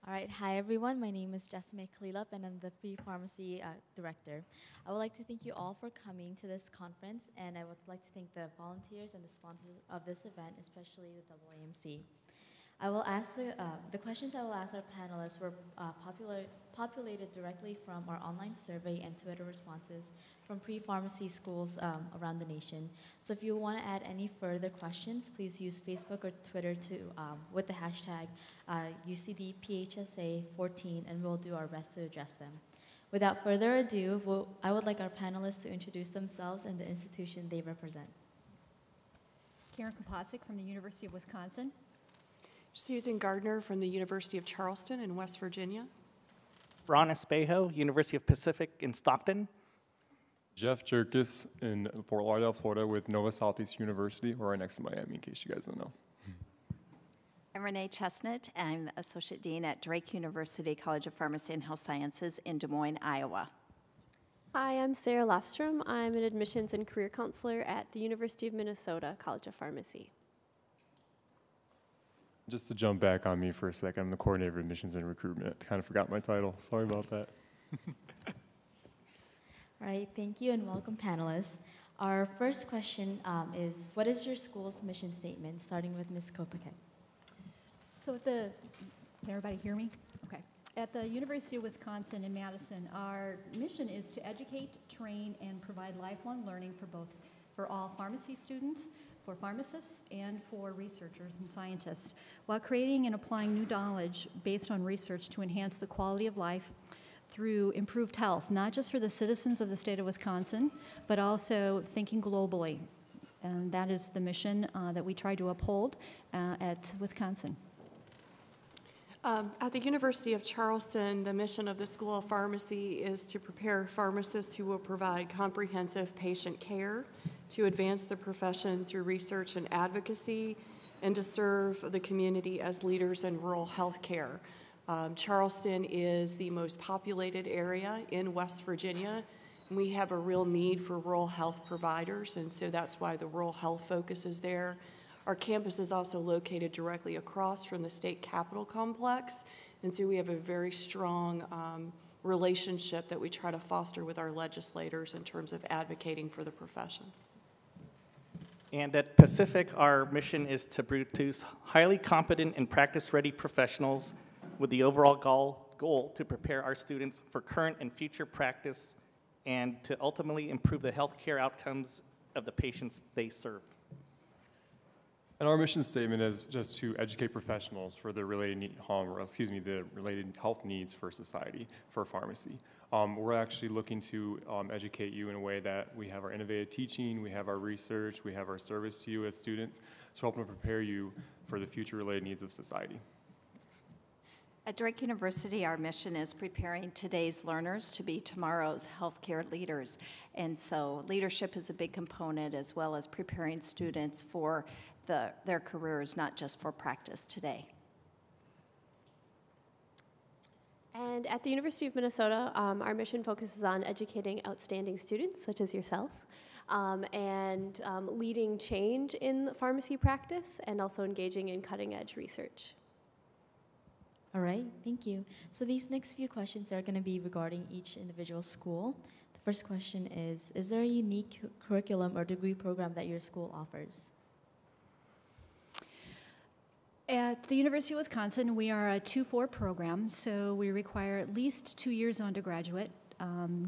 All right, hi everyone. My name is Jessime Khalilup, and I'm the Free Pharmacy Director. I would like to thank you all for coming to this conference, and I would like to thank the volunteers and the sponsors of this event, especially the AAMC. I will ask the questions I will ask our panelists were populated directly from our online survey and Twitter responses from pre-pharmacy schools around the nation. So if you want to add any further questions, please use Facebook or Twitter with the hashtag UCDPHSA14, and we'll do our best to address them. Without further ado, I would like our panelists to introduce themselves and the institution they represent. Karen Kopacek from the University of Wisconsin. Susan Gardner from the University of Charleston in West Virginia. Ronald Espejo, University of Pacific in Stockton. Jeff Jurkas in Fort Lauderdale, Florida with NovaSoutheastern University, or right next to Miami, in case you guys don't know. I'm Renae Chesnut. I'm Associate Dean at Drake University College of Pharmacy and Health Sciences in Des Moines, Iowa. Hi, I'm Sara Lofstrom. I'm an admissions and career counselor at the University of Minnesota College of Pharmacy. Just to jump back on me for a second, I'm the coordinator of admissions and recruitment. Kind of forgot my title. Sorry about that. All right, thank you and welcome, panelists. Our first question is, what is your school's mission statement, starting with Ms. Kopacek? So can everybody hear me? Okay. At the University of Wisconsin in Madison, our mission is to educate, train, and provide lifelong learning for all pharmacy students, for pharmacists, and for researchers and scientists, while creating and applying new knowledge based on research to enhance the quality of life through improved health, not just for the citizens of the state of Wisconsin, but also thinking globally. And that is the mission that we try to uphold at Wisconsin. At the University of Charleston, the mission of the School of Pharmacy is to prepare pharmacists who will provide comprehensive patient care, to advance the profession through research and advocacy, and to serve the community as leaders in rural health care. Charleston is the most populated area in West Virginia, and we have a real need for rural health providers, and so that's why the rural health focus is there. Our campus is also located directly across from the state capitol complex, and so we have a very strong relationship that we try to foster with our legislators in terms of advocating for the profession. And at Pacific, our mission is to produce highly competent and practice-ready professionals with the overall goal to prepare our students for current and future practice and to ultimately improve the healthcare outcomes of the patients they serve. And our mission statement is just to educate professionals for the related health needs for society, for pharmacy. We're actually looking to educate you in a way that we have our innovative teaching, we have our research, we have our service to you as students to help prepare you for the future related needs of society. Thanks. At Drake University, our mission is preparing today's learners to be tomorrow's healthcare leaders. And so leadership is a big component, as well as preparing students for their careers, not just for practice today. And at the University of Minnesota, our mission focuses on educating outstanding students, such as yourself, and leading change in pharmacy practice, and also engaging in cutting-edge research. All right, thank you. So these next few questions are going to be regarding each individual school. The first question is there a unique curriculum or degree program that your school offers? At the University of Wisconsin, we are a 2-4 program, so we require at least 2 years undergraduate,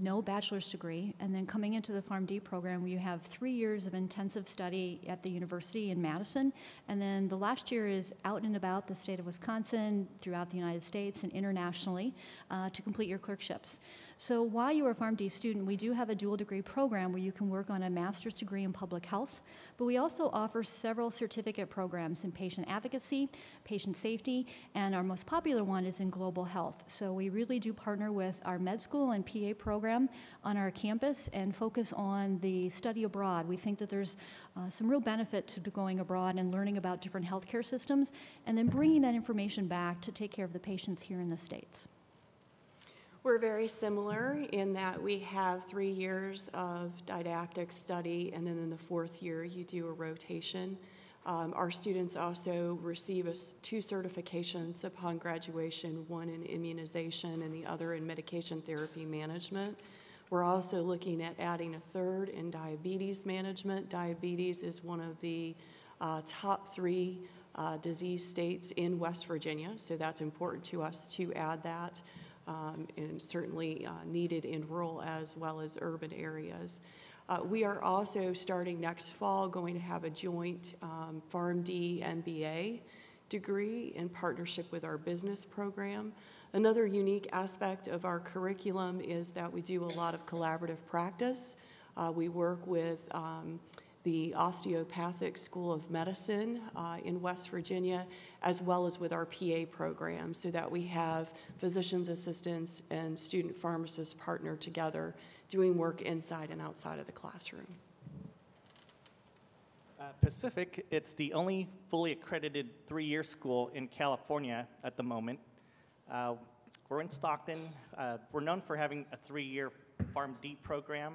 no bachelor's degree, and then coming into the PharmD program, you have 3 years of intensive study at the university in Madison, and then the last year is out and about the state of Wisconsin, throughout the United States and internationally to complete your clerkships. So while you are a PharmD student, we do have a dual degree program where you can work on a master's degree in public health, but we also offer several certificate programs in patient advocacy, patient safety, and our most popular one is in global health. So we really do partner with our med school and PA program on our campus and focus on the study abroad. We think that there's some real benefit to going abroad and learning about different healthcare systems and then bringing that information back to take care of the patients here in the States. We're very similar in that we have 3 years of didactic study, and then in the 4th year you do a rotation. Our students also receive two certifications upon graduation, one in immunization and the other in medication therapy management. We're also looking at adding a third in diabetes management. Diabetes is one of the top 3 disease states in West Virginia, so that's important to us to add that, and certainly needed in rural as well as urban areas. We are also starting next fall going to have a joint PharmD MBA degree in partnership with our business program. Another unique aspect of our curriculum is that we do a lot of collaborative practice. We work with the Osteopathic School of Medicine in West Virginia, as well as with our PA program, so that we have physician's assistants and student pharmacists partner together, doing work inside and outside of the classroom. Pacific, it's the only fully accredited 3-year school in California at the moment. We're in Stockton. We're known for having a 3-year PharmD program.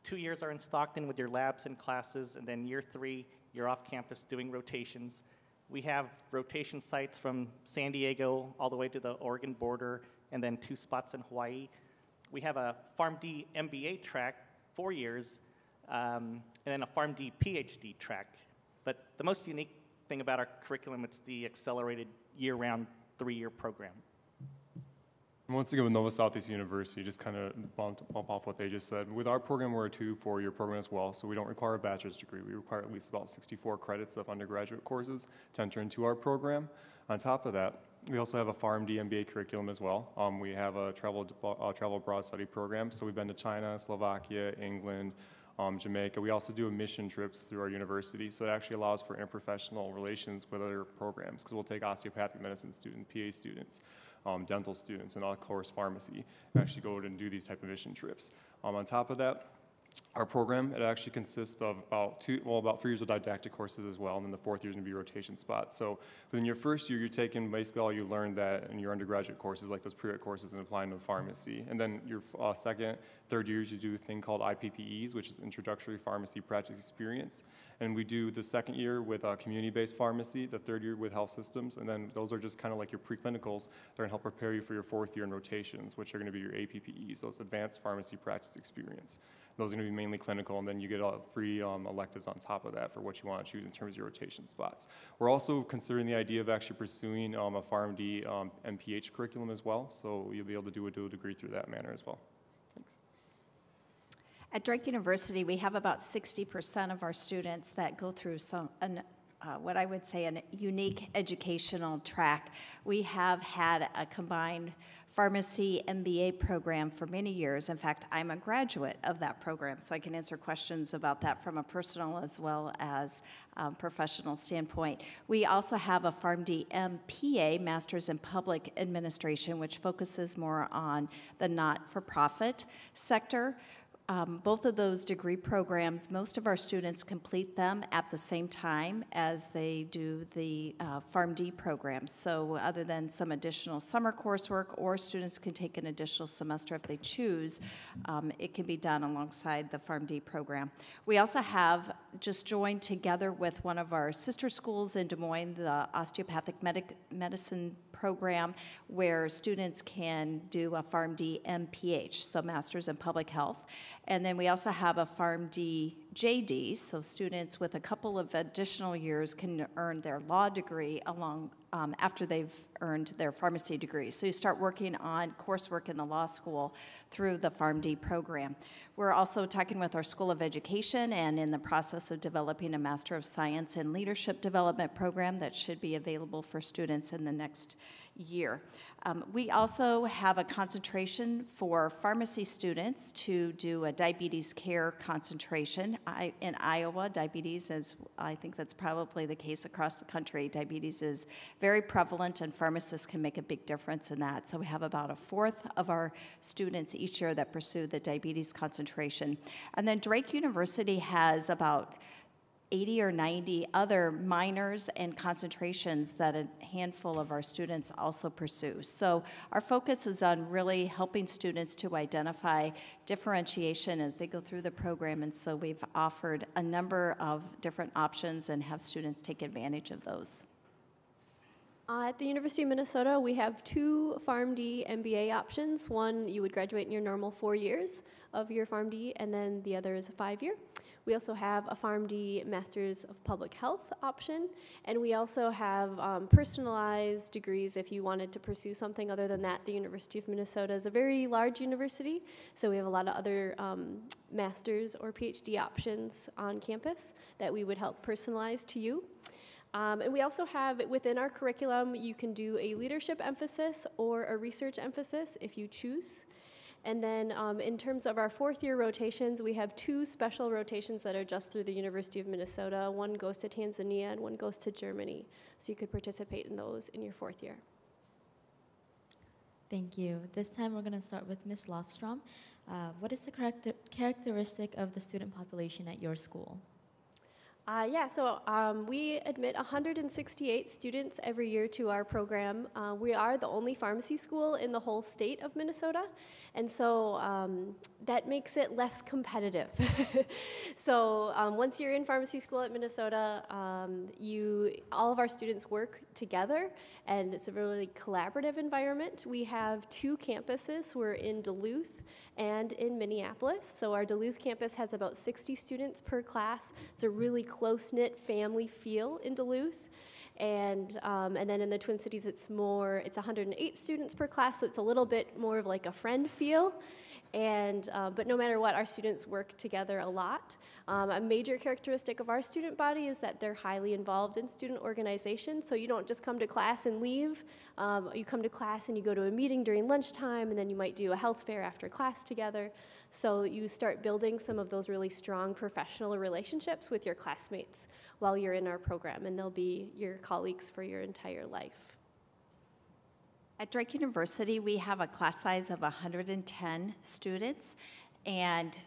2 years are in Stockton with your labs and classes, and then year 3, you're off campus doing rotations. We have rotation sites from San Diego all the way to the Oregon border, and then 2 spots in Hawaii. We have a PharmD MBA track, 4 years, and then a PharmD PhD track. But the most unique thing about our curriculum, it's the accelerated year-round 3-year program. And once again, with Nova Southeast University, just kind of bump off what they just said. With our program, we're a 2 4-year program as well, so we don't require a bachelor's degree. We require at least about 64 credits of undergraduate courses to enter into our program. On top of that, we also have a PharmD MBA curriculum as well. We have a travel abroad study program, so we've been to China, Slovakia, England, Jamaica. We also do mission trips through our university, so it actually allows for interprofessional relations with other programs, because we'll take osteopathic medicine students, PA students, dental students, and of course pharmacy, and actually go and do these type of mission trips. On top of that, our program, it actually consists of about 3 years of didactic courses as well, and then the 4th year is going to be rotation spots. So within your first year, you're taking basically all you learned that in your undergraduate courses, like those prereq courses, and applying to pharmacy. And then your 2nd, 3rd years, you do a thing called IPPEs, which is Introductory Pharmacy Practice Experience. And we do the 2nd year with community-based pharmacy, the 3rd year with health systems, and then those are just kind of like your preclinicals that are going to help prepare you for your 4th year in rotations, which are going to be your APPEs, those Advanced Pharmacy Practice Experience. Those are going to be mainly clinical, and then you get 3 electives on top of that for what you want to choose in terms of your rotation spots. We're also considering the idea of actually pursuing a PharmD MPH curriculum as well, so you'll be able to do a dual degree through that manner as well. Thanks. At Drake University, we have about 60% of our students that go through what I would say a unique educational track. We have had a combined pharmacy MBA program for many years. In fact, I'm a graduate of that program, so I can answer questions about that from a personal as well as professional standpoint. We also have a PharmD MPA, Master's in Public Administration, which focuses more on the not-for-profit sector. Both of those degree programs, most of our students complete them at the same time as they do the PharmD program. So other than some additional summer coursework, or students can take an additional semester if they choose, it can be done alongside the PharmD program. We also have just joined together with one of our sister schools in Des Moines, the Osteopathic Medicine program, where students can do a PharmD MPH, so Master's in Public Health. And then we also have a PharmD JD, so students with a couple of additional years can earn their law degree along after they've earned their pharmacy degree. So you start working on coursework in the law school through the PharmD program. We're also talking with our School of Education and in the process of developing a Master of Science in Leadership Development program that should be available for students in the next year. We also have a concentration for pharmacy students to do a diabetes care concentration. In Iowa, diabetes is, I think that's probably the case across the country. Diabetes is very prevalent, and pharmacists can make a big difference in that. So we have about 1/4 of our students each year that pursue the diabetes concentration. And then Drake University has about 80 or 90 other minors and concentrations that a handful of our students also pursue. So our focus is on really helping students to identify differentiation as they go through the program, and so we've offered a number of different options and have students take advantage of those. At the University of Minnesota, we have 2 PharmD MBA options. One, you would graduate in your normal 4 years of your PharmD, and then the other is a 5-year. We also have a PharmD Masters of Public Health option, and we also have personalized degrees if you wanted to pursue something other than that. The University of Minnesota is a very large university, so we have a lot of other master's or PhD options on campus that we would help personalize to you. And we also have, within our curriculum, you can do a leadership emphasis or a research emphasis if you choose. And then in terms of our 4th-year rotations, we have 2 special rotations that are just through the University of Minnesota. One goes to Tanzania and one goes to Germany. So you could participate in those in your 4th year. Thank you. This time we're going to start with Ms. Lofstrom. What is the characteristic of the student population at your school? We admit 168 students every year to our program. We are the only pharmacy school in the whole state of Minnesota, and so that makes it less competitive. So once you're in pharmacy school at Minnesota, all of our students work together, and it's a really collaborative environment. We have 2 campuses. We're in Duluth and in Minneapolis. So our Duluth campus has about 60 students per class. It's a really close-knit family feel in Duluth. And then in the Twin Cities, it's 108 students per class, so it's a little bit more of like a friend feel. But no matter what, our students work together a lot. A major characteristic of our student body is that they're highly involved in student organizations. So you don't just come to class and leave. You come to class and you go to a meeting during lunchtime, and then you might do a health fair after class together. So you start building some of those really strong professional relationships with your classmates while you're in our program, and they'll be your colleagues for your entire life. At Drake University, we have a class size of 110 students, and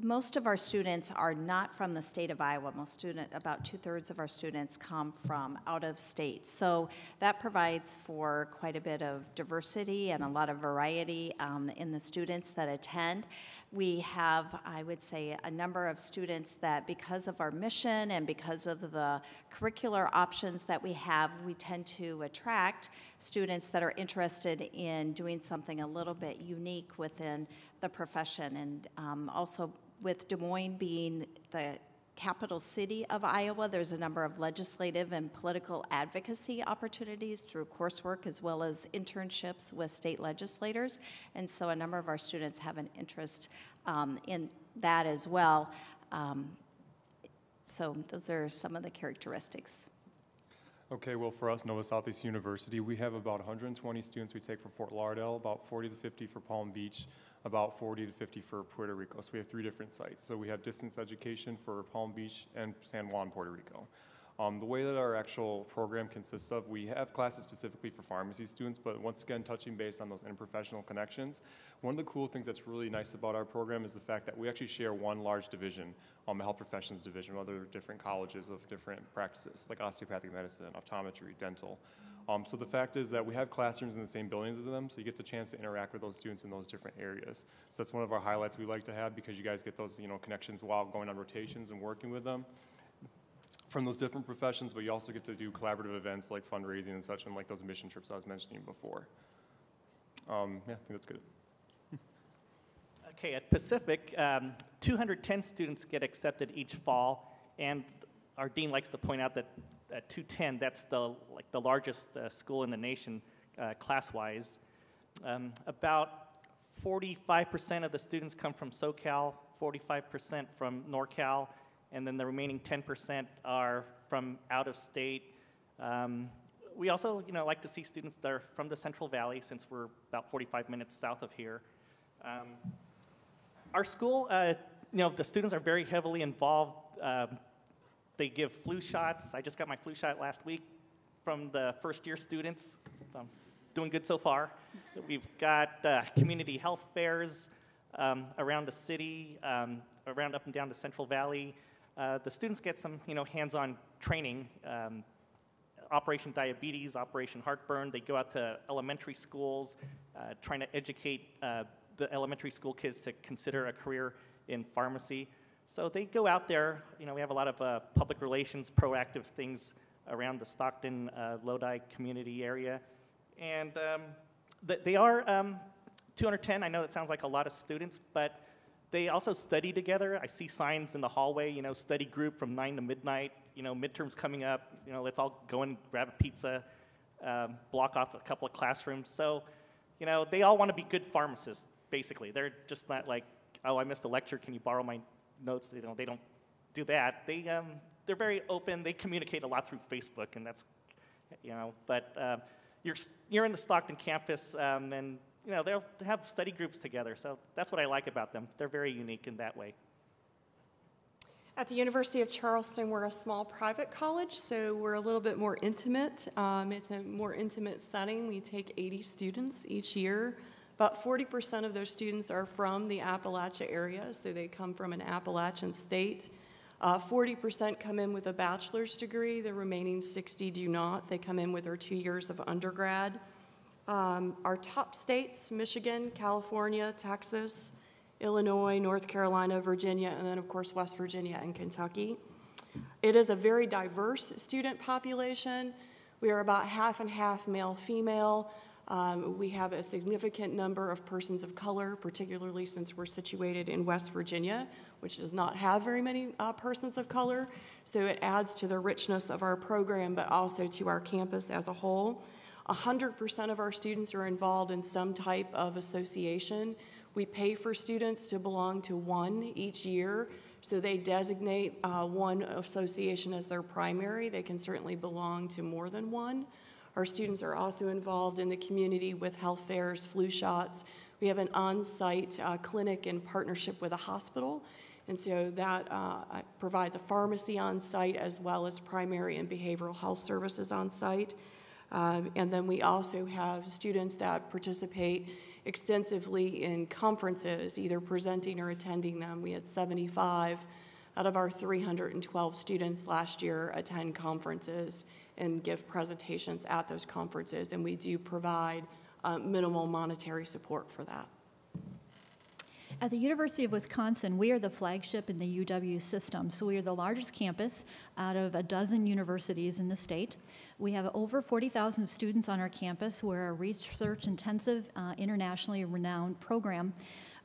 most of our students are not from the state of Iowa. About 2/3 of our students come from out of state. So that provides for quite a bit of diversity and a lot of variety in the students that attend. We have, I would say, a number of students that, because of our mission and because of the curricular options that we have, we tend to attract students that are interested in doing something a little bit unique within the profession. And also, with Des Moines being the capital city of Iowa, there's a number of legislative and political advocacy opportunities through coursework as well as internships with state legislators. And so a number of our students have an interest in that as well. So those are some of the characteristics. Okay, well, for us, Nova Southeast University, we have about 120 students we take for Fort Lauderdale, about 40 to 50 for Palm Beach, about 40 to 50 for Puerto Rico. So we have 3 different sites. So we have distance education for Palm Beach and San Juan, Puerto Rico. The way that our actual program consists of, we have classes specifically for pharmacy students, but once again, touching base on those interprofessional connections. One of the cool things that's really nice about our program is the fact that we actually share one large division, a health professions division, with other different colleges of different practices, like osteopathic medicine, optometry, dental. So the fact is that we have classrooms in the same buildings as them, so you get the chance to interact with those students in those different areas. So that's one of our highlights we like to have, because you guys get those connections while going on rotations and working with them from those different professions, but you also get to do collaborative events like fundraising and such, and like those mission trips I was mentioning before. Yeah, I think that's good. Okay, at Pacific, 210 students get accepted each fall, and our dean likes to point out that at 210, that's the largest school in the nation class-wise. About 45% of the students come from SoCal, 45% from NorCal, and then the remaining 10% are from out of state. We also, like to see students that are from the Central Valley, since we're about 45 minutes south of here. Our school, the students are very heavily involved. They give flu shots. I just got my flu shot last week from the first-year students. So I'm doing good so far. We've got community health fairs around the city, around up and down the Central Valley. the students get some, hands-on training. Operation Diabetes, Operation Heartburn. They go out to elementary schools, trying to educate the elementary school kids to consider a career in pharmacy. So they go out there. We have a lot of public relations, proactive things around the Stockton, Lodi community area. And they are 210. I know that sounds like a lot of students, but they also study together. I see signs in the hallway, study group from 9 to midnight, midterms coming up, let's all go and grab a pizza, block off a couple of classrooms. So, they all want to be good pharmacists, basically. They're just not like, oh, I missed a lecture, can you borrow my notes? They don't do that. They're very open. They communicate a lot through Facebook, and that's, but you're in the Stockton campus, and they'll have study groups together, so that's what I like about them. They're very unique in that way. At the University of Charleston, we're a small private college, so we're a little bit more intimate. It's a more intimate setting. We take 80 students each year. About 40% of those students are from the Appalachia area, so they come from an Appalachian state. 40% come in with a bachelor's degree. The remaining 60 do not. They come in with their 2 years of undergrad. Our top states, Michigan, California, Texas, Illinois, North Carolina, Virginia, and then, of course, West Virginia and Kentucky. It is a very diverse student population. We are about half and half male-female. We have a significant number of persons of color, particularly since we're situated in West Virginia, which does not have very many persons of color. So it adds to the richness of our program, but also to our campus as a whole. 100% of our students are involved in some type of association. We pay for students to belong to one each year, so they designate one association as their primary. They can certainly belong to more than one. Our students are also involved in the community with health fairs, flu shots. We have an on-site clinic in partnership with a hospital, and so that provides a pharmacy on site as well as primary and behavioral health services on site. And then we also have students that participate extensively in conferences, either presenting or attending them. We had 75 out of our 312 students last year attend conferences and give presentations at those conferences, and we do provide minimal monetary support for that. At the University of Wisconsin, we are the flagship in the UW system. So we are the largest campus out of a dozen universities in the state. We have over 40,000 students on our campus. We're a research-intensive, internationally renowned program.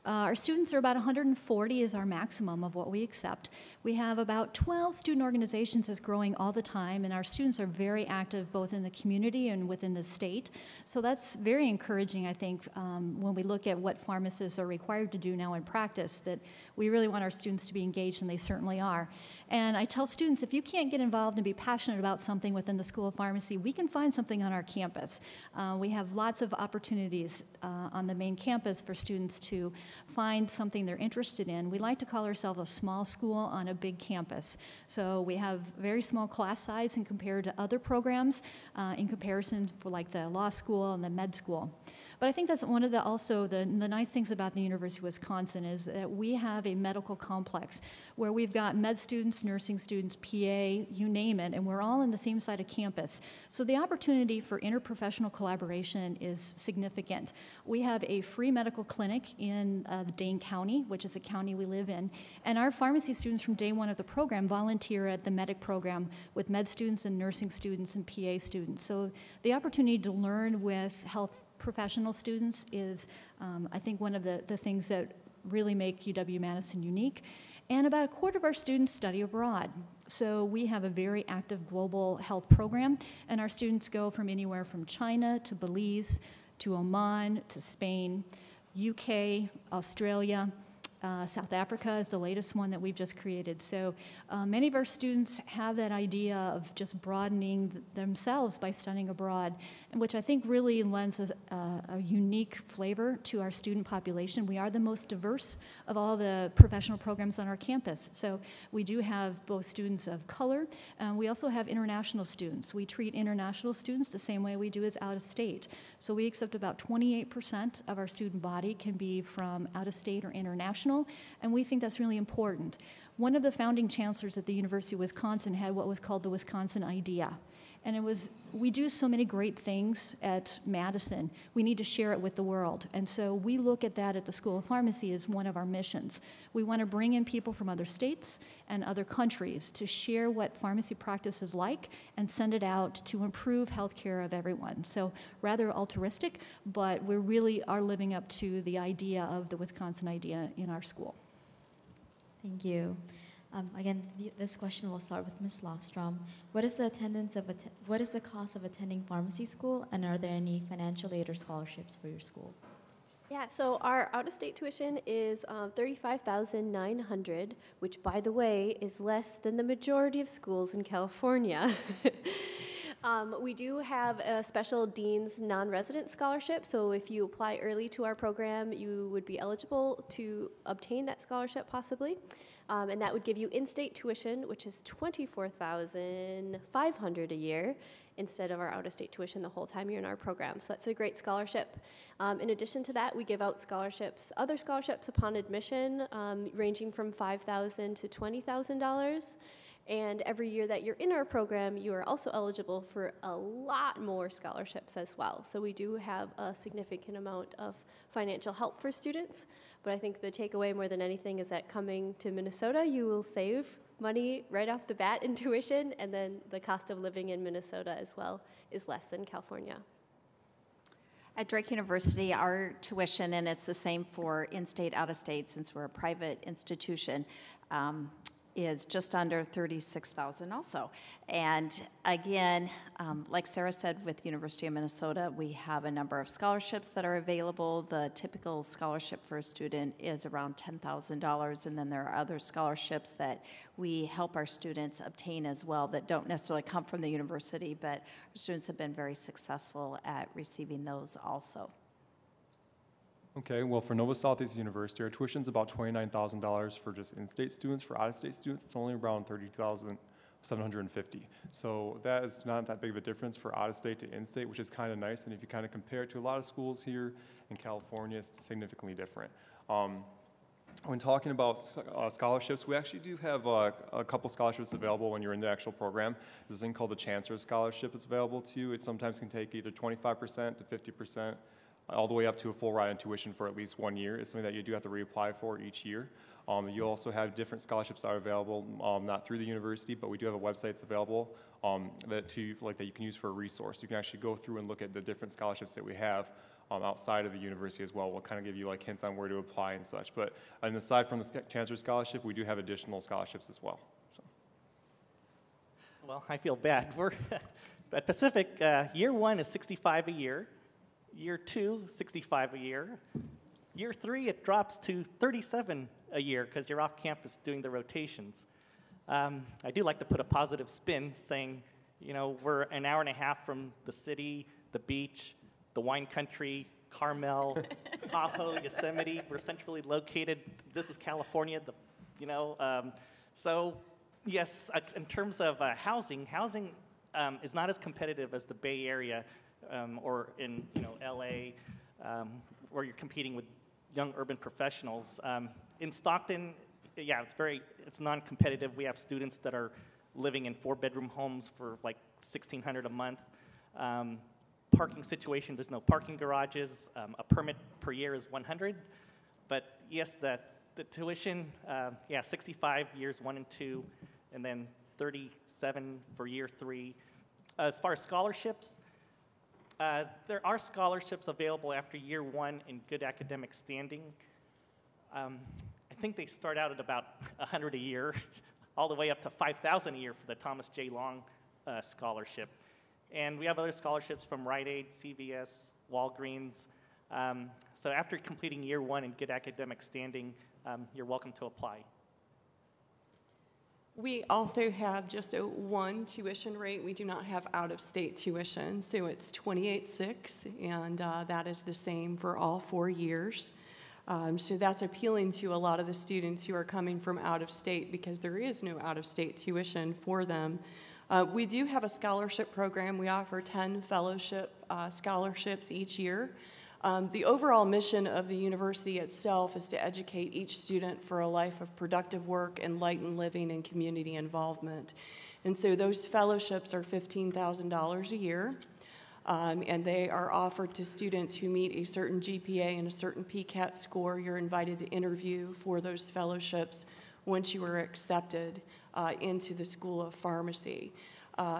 Our students are about 140 is our maximum of what we accept. We have about 12 student organizations that's growing all the time, and our students are very active both in the community and within the state. So that's very encouraging, I think, when we look at what pharmacists are required to do now in practice, that we really want our students to be engaged, and they certainly are. And I tell students, if you can't get involved and be passionate about something within the School of Pharmacy, we can find something on our campus. We have lots of opportunities on the main campus for students to find something they're interested in. We like to call ourselves a small school on a big campus. So we have very small class size in compared to other programs in comparison for like the law school and the med school. But I think that's one of the nice things about the University of Wisconsin is that we have a medical complex where we've got med students, nursing students, PA, you name it, and we're all in the same side of campus. So the opportunity for interprofessional collaboration is significant. We have a free medical clinic in Dane County, which is a county we live in, and our pharmacy students from day one of the program volunteer at the medic program with med students and nursing students and PA students. So the opportunity to learn with health professional students is, I think, one of the things that really make UW-Madison unique. And about a quarter of our students study abroad. So we have a very active global health program, and our students go from anywhere from China to Belize to Oman to Spain, UK, Australia, South Africa is the latest one that we've just created. So many of our students have that idea of just broadening themselves by studying abroad, and which I think really lends a unique flavor to our student population. We are the most diverse of all the professional programs on our campus. So we do have both students of color, and we also have international students. We treat international students the same way we do as out of state. So we accept about 28% of our student body can be from out of state or international, and we think that's really important. one of the founding chancellors at the University of Wisconsin had what was called the Wisconsin Idea. And it was, we do so many great things at Madison, we need to share it with the world. And so we look at that at the School of Pharmacy as one of our missions. We want to bring in people from other states and other countries to share what pharmacy practice is like and send it out to improve healthcare of everyone. So rather altruistic, but we really are living up to the idea of the Wisconsin Idea in our school. Thank you. Again, this question will start with Ms. Lofstrom. What is the what is the cost of attending pharmacy school, and are there any financial aid or scholarships for your school? Yeah, so our out-of-state tuition is $35,900, which, by the way, is less than the majority of schools in California. We do have a special Dean's non-resident scholarship, so if you apply early to our program, you would be eligible to obtain that scholarship possibly, and that would give you in-state tuition, which is $24,500 a year, instead of our out-of-state tuition the whole time you're in our program. So that's a great scholarship. In addition to that, we give out scholarships, other scholarships upon admission, ranging from $5,000 to $20,000. And every year that you're in our program, you are also eligible for a lot more scholarships as well. So we do have a significant amount of financial help for students. But I think the takeaway more than anything is that coming to Minnesota, you will save money right off the bat in tuition, and then the cost of living in Minnesota as well is less than California. At Drake University, our tuition, and it's the same for in-state, out-of-state, since we're a private institution, is just under $36,000 also. And again, like Sarah said, with University of Minnesota, we have a number of scholarships that are available. The typical scholarship for a student is around $10,000, and then there are other scholarships that we help our students obtain as well that don't necessarily come from the university, but our students have been very successful at receiving those also. Okay, well, for Nova Southeastern University, our tuition is about $29,000 for just in-state students. For out-of-state students, it's only around $30,750. So that is not that big of a difference for out-of-state to in-state, which is kind of nice. And if you kind of compare it to a lot of schools here in California, it's significantly different. When talking about scholarships, we actually do have a couple scholarships available when you're in the actual program. There's a thing called the Chancellor's Scholarship that's available to you. It sometimes can take either 25% to 50%. All the way up to a full ride on tuition for at least 1 year. It's something that you do have to reapply for each year. You also have different scholarships that are available, not through the university, but we do have a website that's available that you can use for a resource. You can actually go through and look at the different scholarships that we have outside of the university as well. We'll kind of give you like hints on where to apply and such. But aside from the Chancellor's Scholarship, we do have additional scholarships as well. So. Well, I feel bad. We're at Pacific, year one is $65 a year. Year two, $65 a year. Year three, it drops to $37 a year because you're off campus doing the rotations. I do like to put a positive spin saying, you know, we're an hour and a half from the city, the beach, the wine country, Carmel, Tahoe, Yosemite. We're centrally located. This is California, so yes, in terms of housing is not as competitive as the Bay Area. Or in LA, where you're competing with young urban professionals. In Stockton, yeah, it's non-competitive. We have students that are living in 4-bedroom homes for like $1,600 a month. Parking situation, there's no parking garages. A permit per year is $100. But yes, the tuition, 65 years 1 and 2, and then 37 for year 3. As far as scholarships, there are scholarships available after year 1 in good academic standing. I think they start out at about $100 a year, all the way up to $5,000 a year for the Thomas J. Long scholarship. And we have other scholarships from Rite Aid, CVS, Walgreens. So after completing year 1 in good academic standing, you're welcome to apply. We also have just a one tuition rate. We do not have out-of-state tuition, so it's $28,600, and that is the same for all 4 years. So that's appealing to a lot of the students who are coming from out-of-state because there is no out-of-state tuition for them. We do have a scholarship program. We offer 10 fellowship scholarships each year. The overall mission of the university itself is to educate each student for a life of productive work, enlightened living, and community involvement. And so those fellowships are $15,000 a year, and they are offered to students who meet a certain GPA and a certain PCAT score. You're invited to interview for those fellowships once you are accepted into the School of Pharmacy.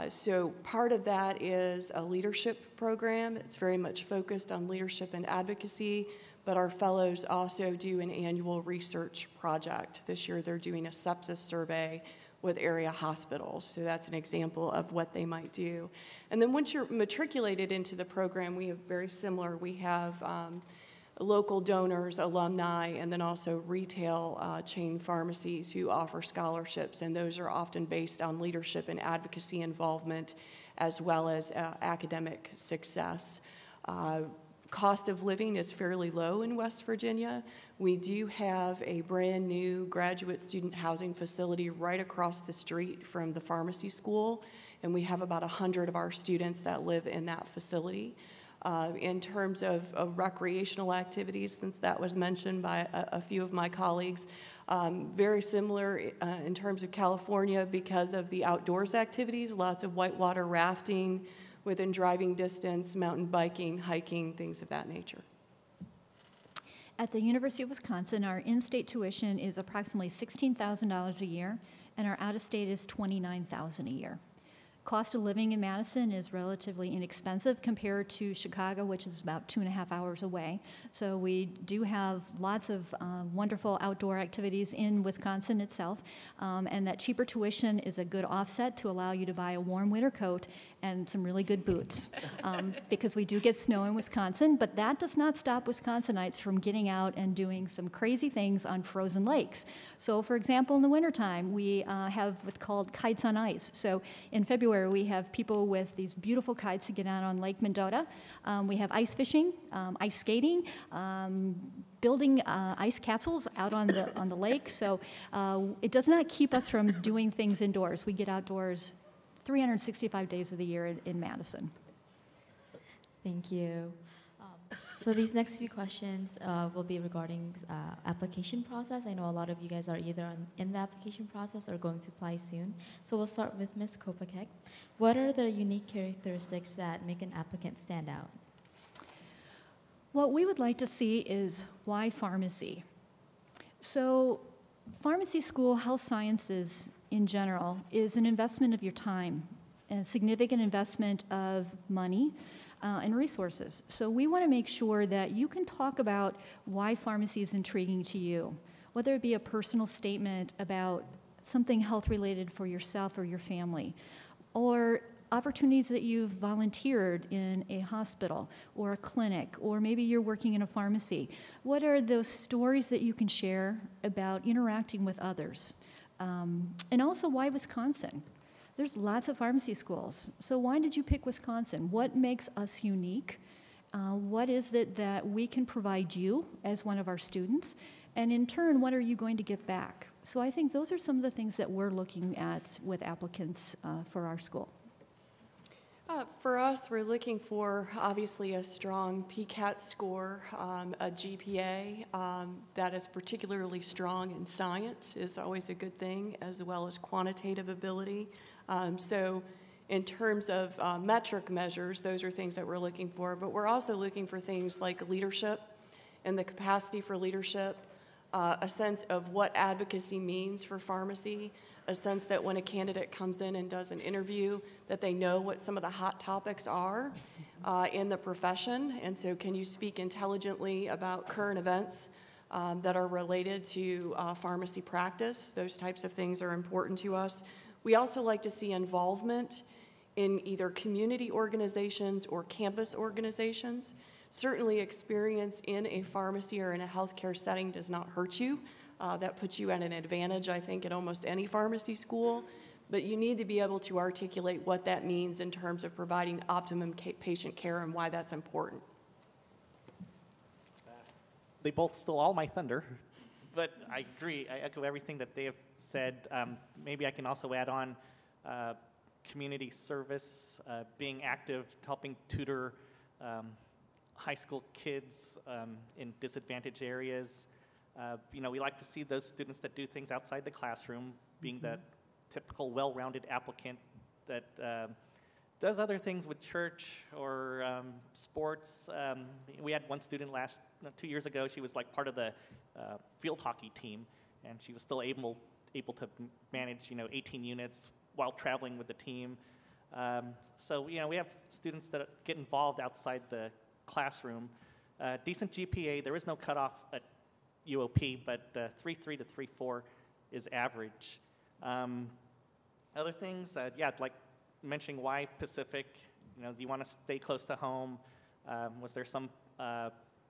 So part of that is a leadership program. It's very much focused on leadership and advocacy, but our fellows also do an annual research project. This year they're doing a sepsis survey with area hospitals, so that's an example of what they might do. And then once you're matriculated into the program, we have very similar. We have local donors, alumni, and then also retail chain pharmacies who offer scholarships, and those are often based on leadership and advocacy involvement as well as academic success. Cost of living is fairly low in West Virginia. We do have a brand new graduate student housing facility right across the street from the pharmacy school, and we have about 100 of our students that live in that facility. In terms of recreational activities, since that was mentioned by a few of my colleagues, very similar in terms of California because of the outdoors activities, lots of whitewater rafting within driving distance, mountain biking, hiking, things of that nature. At the University of Wisconsin, our in-state tuition is approximately $16,000 a year, and our out-of-state is $29,000 a year. Cost of living in Madison is relatively inexpensive compared to Chicago, which is about 2.5 hours away. So we do have lots of wonderful outdoor activities in Wisconsin itself, and that cheaper tuition is a good offset to allow you to buy a warm winter coat and some really good boots, because we do get snow in Wisconsin, but that does not stop Wisconsinites from getting out and doing some crazy things on frozen lakes. So for example, in the wintertime, we have what's called kites on ice. So in February, we have people with these beautiful kites to get out on Lake Mendota. We have ice fishing, ice skating, building ice castles out on the lake. So it does not keep us from doing things indoors. We get outdoors 365 days of the year in Madison. Thank you. So these next few questions will be regarding application process. I know a lot of you guys are either in the application process or going to apply soon. So we'll start with Ms. Kopacek. What are the unique characteristics that make an applicant stand out? What we would like to see is why pharmacy? So pharmacy school, health sciences in general, is an investment of your time, a significant investment of money, and resources. So we want to make sure that you can talk about why pharmacy is intriguing to you, whether it be a personal statement about something health-related for yourself or your family, or opportunities that you've volunteered in a hospital or a clinic, or maybe you're working in a pharmacy. What are those stories that you can share about interacting with others? And also, why Wisconsin? There's lots of pharmacy schools. So why did you pick Wisconsin? What makes us unique? What is it that we can provide you as one of our students? And in turn, what are you going to get back? So I think those are some of the things that we're looking at with applicants for our school. For us, we're looking for, obviously, a strong PCAT score, a GPA that is particularly strong in science is always a good thing, as well as quantitative ability. So in terms of metric measures, those are things that we're looking for, but we're also looking for things like leadership and the capacity for leadership, a sense of what advocacy means for pharmacy, a sense that when a candidate comes in and does an interview, that they know what some of the hot topics are in the profession, and so can you speak intelligently about current events that are related to pharmacy practice. Those types of things are important to us. We also like to see involvement in either community organizations or campus organizations. Certainly experience in a pharmacy or in a healthcare setting does not hurt you. That puts you at an advantage, I think, at almost any pharmacy school. But you need to be able to articulate what that means in terms of providing optimum patient care and why that's important. They both stole all my thunder, but I agree. I echo everything that they have said. Maybe I can also add on community service, being active, helping tutor high school kids in disadvantaged areas. We like to see those students that do things outside the classroom, being that typical well-rounded applicant that does other things with church or sports. We had one student 2 years ago. She was like part of the field hockey team, and she was still able to manage 18 units while traveling with the team. So we have students that get involved outside the classroom. Decent GPA. There is no cutoff at UOP, but 3.3 to 3.4 is average. Other things, like mentioning why Pacific. Do you want to stay close to home? Was there some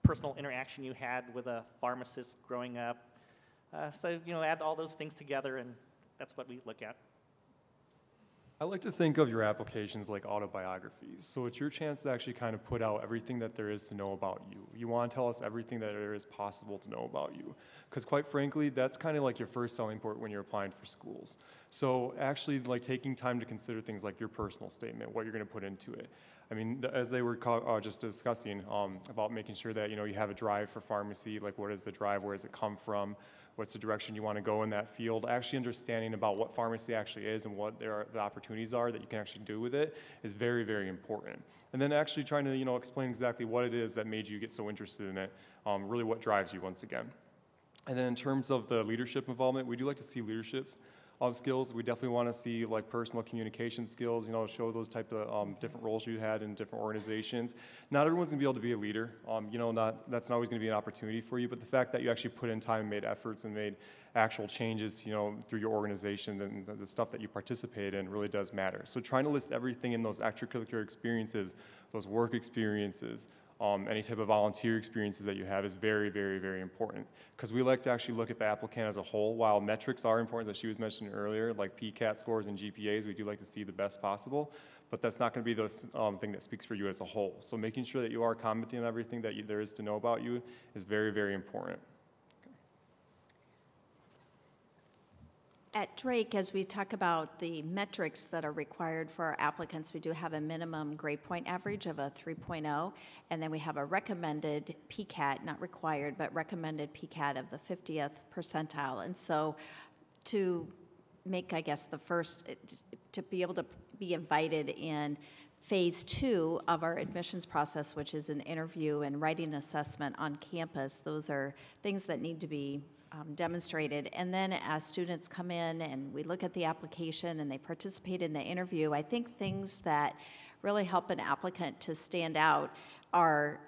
personal interaction you had with a pharmacist growing up? So add all those things together, and that's what we look at. I like to think of your applications like autobiographies. So it's your chance to actually kind of put out everything that there is to know about you. You want to tell us everything that there is possible to know about you. Because quite frankly, that's kind of like your first selling point when you're applying for schools. So actually like taking time to consider things like your personal statement, what you're going to put into it. I mean, as they were just discussing about making sure that, you have a drive for pharmacy, like what is the drive, where does it come from, what's the direction you want to go in that field, actually understanding about what pharmacy actually is and what the opportunities are that you can actually do with it is very, very important. And then actually trying to, explain exactly what it is that made you get so interested in it, really what drives you once again. And then in terms of the leadership involvement, we do like to see leaderships. Skills. We definitely want to see like personal communication skills, show those type of different roles you had in different organizations. Not everyone's going to be able to be a leader. That's not always going to be an opportunity for you, but the fact that you actually put in time, made efforts, and made actual changes, through your organization and the stuff that you participate in really does matter. So trying to list everything in those extracurricular experiences, those work experiences, any type of volunteer experiences that you have is very, very, very important. Because we like to actually look at the applicant as a whole. While metrics are important, as she was mentioning earlier, like PCAT scores and GPAs, we do like to see the best possible, but that's not going to be the thing that speaks for you as a whole. So making sure that you are commenting on everything that there is to know about you is very, very important. At Drake, as we talk about the metrics that are required for our applicants, we do have a minimum grade point average of a 3.0, and then we have a recommended PCAT, not required, but recommended PCAT of the 50th percentile. And so to make, I guess, the first, to be able to be invited in phase 2 of our admissions process, which is an interview and writing assessment on campus, those are things that need to be demonstrated. And then as students come in and we look at the application and they participate in the interview, I think things that really help an applicant to stand out are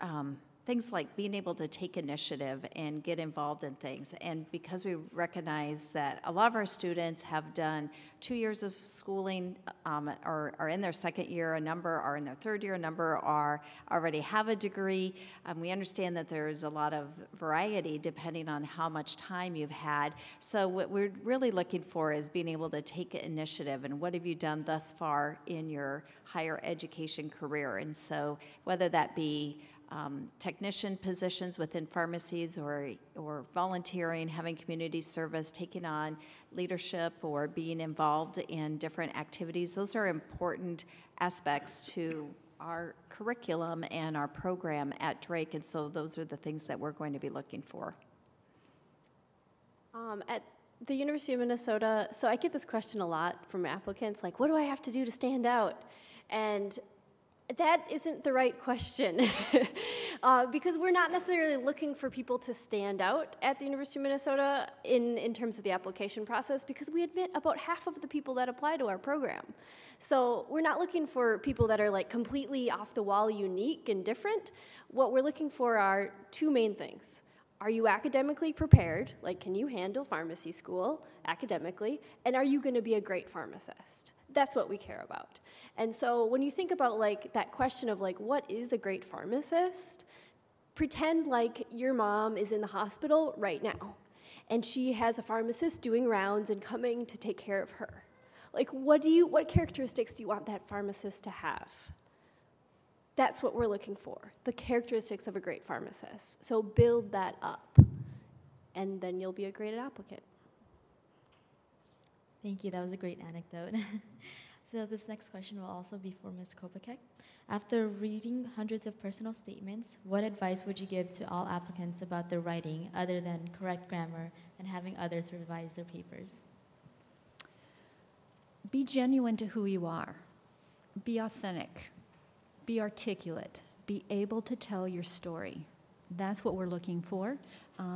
things like being able to take initiative and get involved in things. And because we recognize that a lot of our students have done 2 years of schooling or are in their second year, a number are in their third year, a number are already have a degree. We understand that there's a lot of variety depending on how much time you've had. So what we're really looking for is being able to take initiative and what have you done thus far in your higher education career. And so whether that be technician positions within pharmacies or volunteering, having community service, taking on leadership or being involved in different activities. Those are important aspects to our curriculum and our program at Drake, and so those are the things that we're going to be looking for. At the University of Minnesota, so I get this question a lot from applicants, like, what do I have to do to stand out? And that isn't the right question because we're not necessarily looking for people to stand out at the University of Minnesota in terms of the application process, because we admit about half of the people that apply to our program. So we're not looking for people that are like completely off the wall unique and different. What we're looking for are two main things. Are you academically prepared? Like, can you handle pharmacy school academically? And are you going to be a great pharmacist? That's what we care about. And so when you think about like that question of like, what is a great pharmacist? Pretend like your mom is in the hospital right now and she has a pharmacist doing rounds and coming to take care of her. Like, what characteristics do you want that pharmacist to have? That's what we're looking for, the characteristics of a great pharmacist. So build that up, and then you'll be a great applicant. Thank you. That was a great anecdote. So this next question will also be for Ms. Kopacek. After reading hundreds of personal statements, what advice would you give to all applicants about their writing other than correct grammar and having others revise their papers? Be genuine to who you are. Be authentic. Be articulate. Be able to tell your story. That's what we're looking for.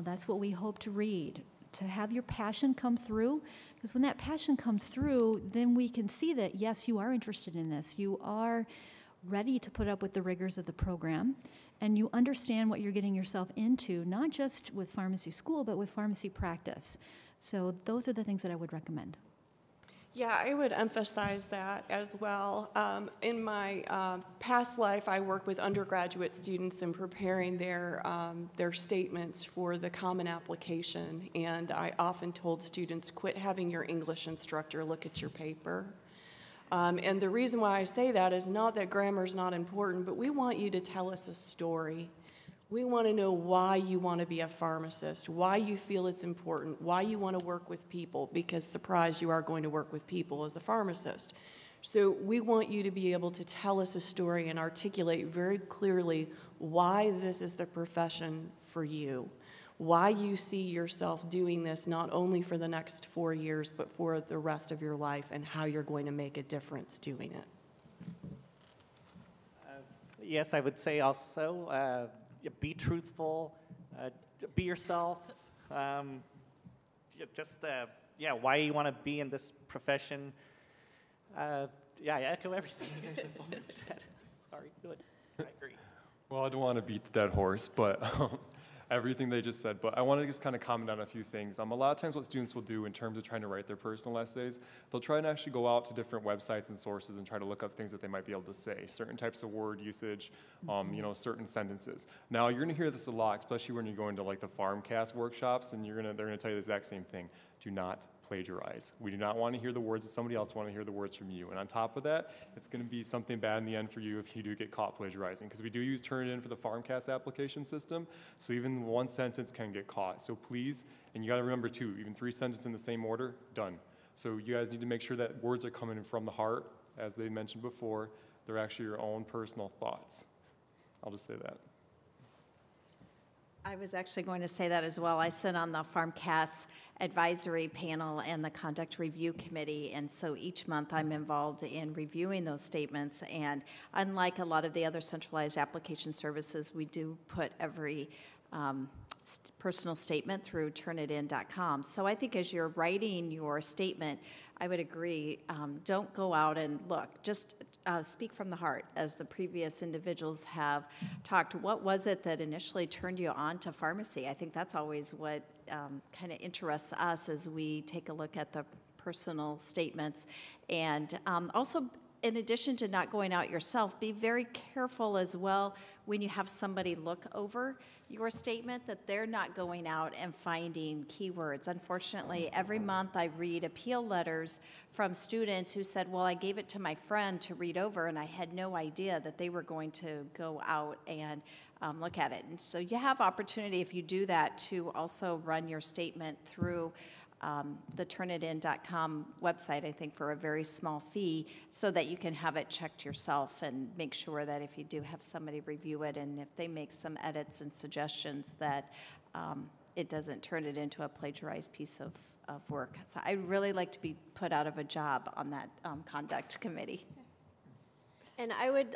That's what we hope to read, to have your passion come through, because when that passion comes through, then we can see that, yes, you are interested in this. You are ready to put up with the rigors of the program, and you understand what you're getting yourself into, not just with pharmacy school, but with pharmacy practice. So those are the things that I would recommend. Yeah, I would emphasize that as well. In my past life, I worked with undergraduate students in preparing their statements for the common application, and I often told students, quit having your English instructor look at your paper. And the reason why I say that is not that grammar is not important, but we want you to tell us a story. We want to know why you want to be a pharmacist, why you feel it's important, why you want to work with people, because, surprise, you are going to work with people as a pharmacist. So we want you to be able to tell us a story and articulate very clearly why this is the profession for you, why you see yourself doing this not only for the next 4 years, but for the rest of your life, and how you're going to make a difference doing it. Yes, I would say also, be truthful, be yourself. Why you want to be in this profession. I echo everything you guys have already said. Sorry, good. I agree. Well, I don't want to beat the dead horse, but everything they just said, but I want to just kind of comment on a few things. A lot of times what students will do in terms of trying to write their personal essays, they'll try and actually go out to different websites and sources and try to look up things that they might be able to say, certain types of word usage, certain sentences. Now, you're going to hear this a lot, especially when you're going to like the PharmCast workshops, and they're going to tell you the exact same thing. Do not plagiarize. We do not want to hear the words that somebody else want to hear the words from you. And on top of that, it's going to be something bad in the end for you if you do get caught plagiarizing, because we do use Turnitin for the PharmCast application system, so even one sentence can get caught. So please, and you got to remember too, even 3 sentences in the same order, done. So you guys need to make sure that words are coming in from the heart, as they mentioned before. They're actually your own personal thoughts. I'll just say that. I was actually going to say that as well. I sit on the PharmCast advisory panel and the conduct review committee, and so each month I'm involved in reviewing those statements. And unlike a lot of the other centralized application services, we do put every personal statement through turnitin.com. So I think as you're writing your statement, I would agree, don't go out and look. Just speak from the heart, as the previous individuals have talked. What was it that initially turned you on to pharmacy? I think that's always what kind of interests us as we take a look at the personal statements. And also, in addition to not going out yourself, be very careful as well when you have somebody look over your statement that they're not going out and finding keywords. Unfortunately, every month I read appeal letters from students who said, well, I gave it to my friend to read over, and I had no idea that they were going to go out and look at it. And so you have opportunity, if you do that, to also run your statement through the Turnitin.com website, I think, for a very small fee, so that you can have it checked yourself and make sure that if you do have somebody review it, and if they make some edits and suggestions, that it doesn't turn it into a plagiarized piece of work. So I'd really like to be put out of a job on that conduct committee. And I would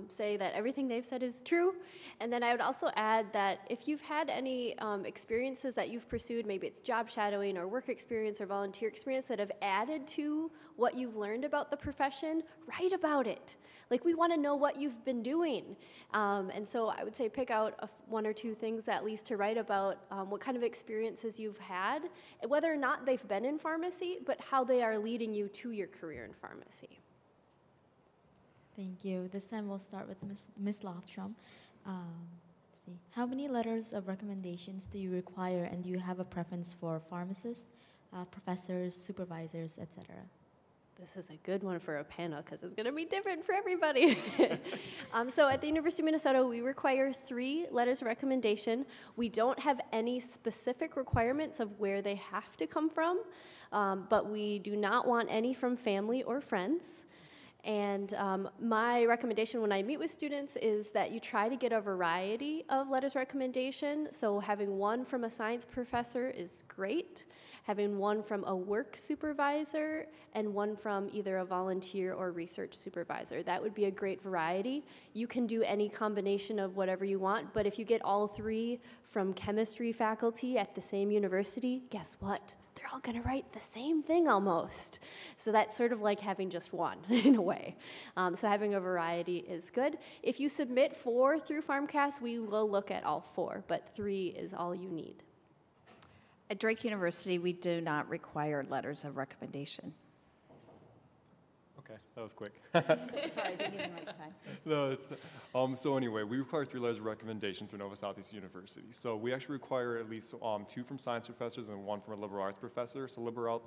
say that everything they've said is true. And then I would also add that if you've had any experiences that you've pursued, maybe it's job shadowing or work experience or volunteer experience that have added to what you've learned about the profession, write about it. Like, we want to know what you've been doing. And so I would say pick out 1 or 2 things at least to write about, what kind of experiences you've had, and whether or not they've been in pharmacy, but how they are leading you to your career in pharmacy. Thank you. This time we'll start with Ms. Lofstrom. Let's see. How many letters of recommendations do you require, and do you have a preference for pharmacists, professors, supervisors, etc.? This is a good one for a panel because it's going to be different for everybody. So at the University of Minnesota, we require 3 letters of recommendation. We don't have any specific requirements of where they have to come from, but we do not want any from family or friends. And my recommendation when I meet with students is that you try to get a variety of letters of recommendation. So having one from a science professor is great. Having one from a work supervisor and one from either a volunteer or research supervisor. That would be a great variety. You can do any combination of whatever you want, but if you get all three from chemistry faculty at the same university, guess what? They're all gonna write the same thing almost. So that's sort of like having just one in a way. So having a variety is good. If you submit 4 through PharmCast, we will look at all 4, but 3 is all you need. At Drake University, we do not require letters of recommendation. Okay, that was quick. Sorry, I didn't give you much time. No, it's, so anyway, we require 3 letters of recommendation for NovaSoutheastern University. So we actually require at least 2 from science professors and 1 from a liberal arts professor. So liberal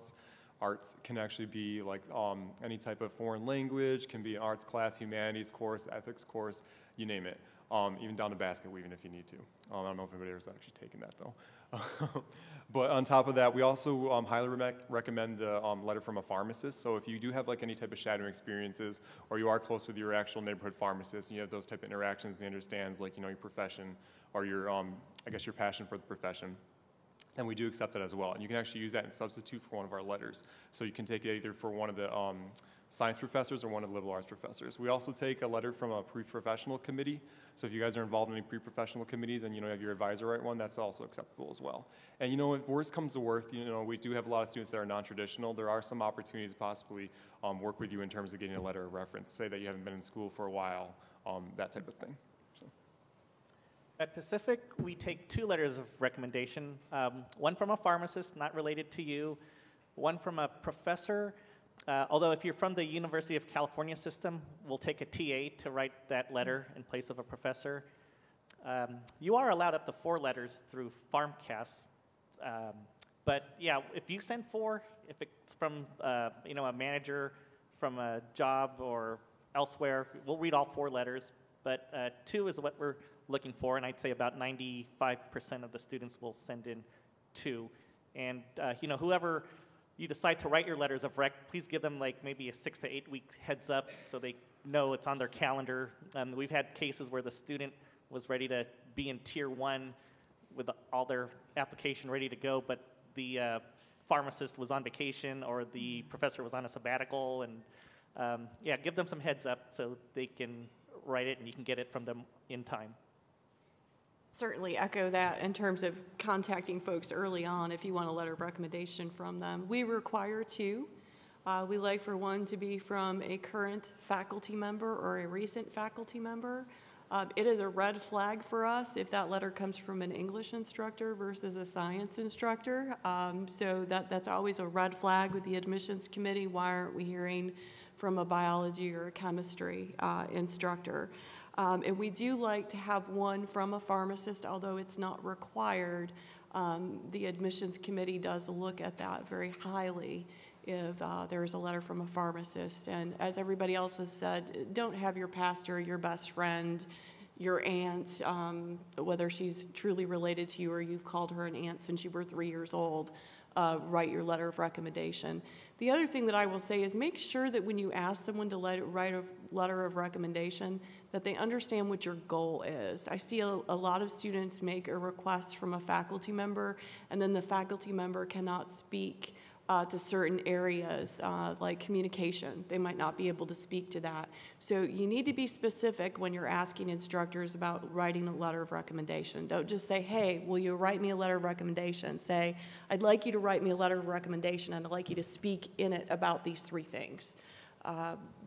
arts can actually be like any type of foreign language, can be an arts class, humanities course, ethics course, you name it. Even down to basket weaving if you need to. I don't know if anybody has actually taken that though. But on top of that, we also highly recommend the letter from a pharmacist. So if you do have like any type of shadowing experiences, or you are close with your actual neighborhood pharmacist, and you have those type of interactions, and he understands like, you know, your profession or your, I guess your passion for the profession, then we do accept that as well. And you can actually use that in substitute for one of our letters. So you can take it either for one of the science professors or one of the liberal arts professors. We also take a letter from a pre-professional committee. So if you guys are involved in any pre-professional committees and you know have your advisor write one, that's also acceptable as well. And you know, if worst comes to worst, you know, we do have a lot of students that are non-traditional. There are some opportunities to possibly work with you in terms of getting a letter of reference. Say that you haven't been in school for a while, that type of thing. So. At Pacific, we take 2 letters of recommendation. One from a pharmacist, not related to you. One from a professor. Although if you're from the University of California system, we'll take a TA to write that letter in place of a professor. You are allowed up to 4 letters through PharmCast. But yeah, if you send 4, if it's from you know, a manager from a job or elsewhere, we'll read all 4 letters. But 2 is what we're looking for, and I'd say about 95% of the students will send in 2. And you know, whoever you decide to write your letters of rec, please give them like maybe a 6 to 8 week heads up so they know it's on their calendar. We've had cases where the student was ready to be in tier 1 with all their application ready to go, but the pharmacist was on vacation or the professor was on a sabbatical, and yeah, give them some heads up so they can write it and you can get it from them in time. Certainly echo that in terms of contacting folks early on if you want a letter of recommendation from them. We require 2. We like for one to be from a current faculty member or a recent faculty member. It is a red flag for us if that letter comes from an English instructor versus a science instructor. So that's always a red flag with the admissions committee. Why aren't we hearing from a biology or a chemistry instructor? And we do like to have one from a pharmacist, although it's not required. The admissions committee does look at that very highly if there is a letter from a pharmacist. And as everybody else has said, don't have your pastor, your best friend, your aunt, whether she's truly related to you or you've called her an aunt since you were 3 years old, write your letter of recommendation. The other thing that I will say is make sure that when you ask someone to write a letter of recommendation, that they understand what your goal is. I see a lot of students make a request from a faculty member, and then the faculty member cannot speak to certain areas like communication. They might not be able to speak to that. So you need to be specific when you're asking instructors about writing a letter of recommendation. Don't just say, hey, will you write me a letter of recommendation? Say, I'd like you to write me a letter of recommendation and I'd like you to speak in it about these 3 things.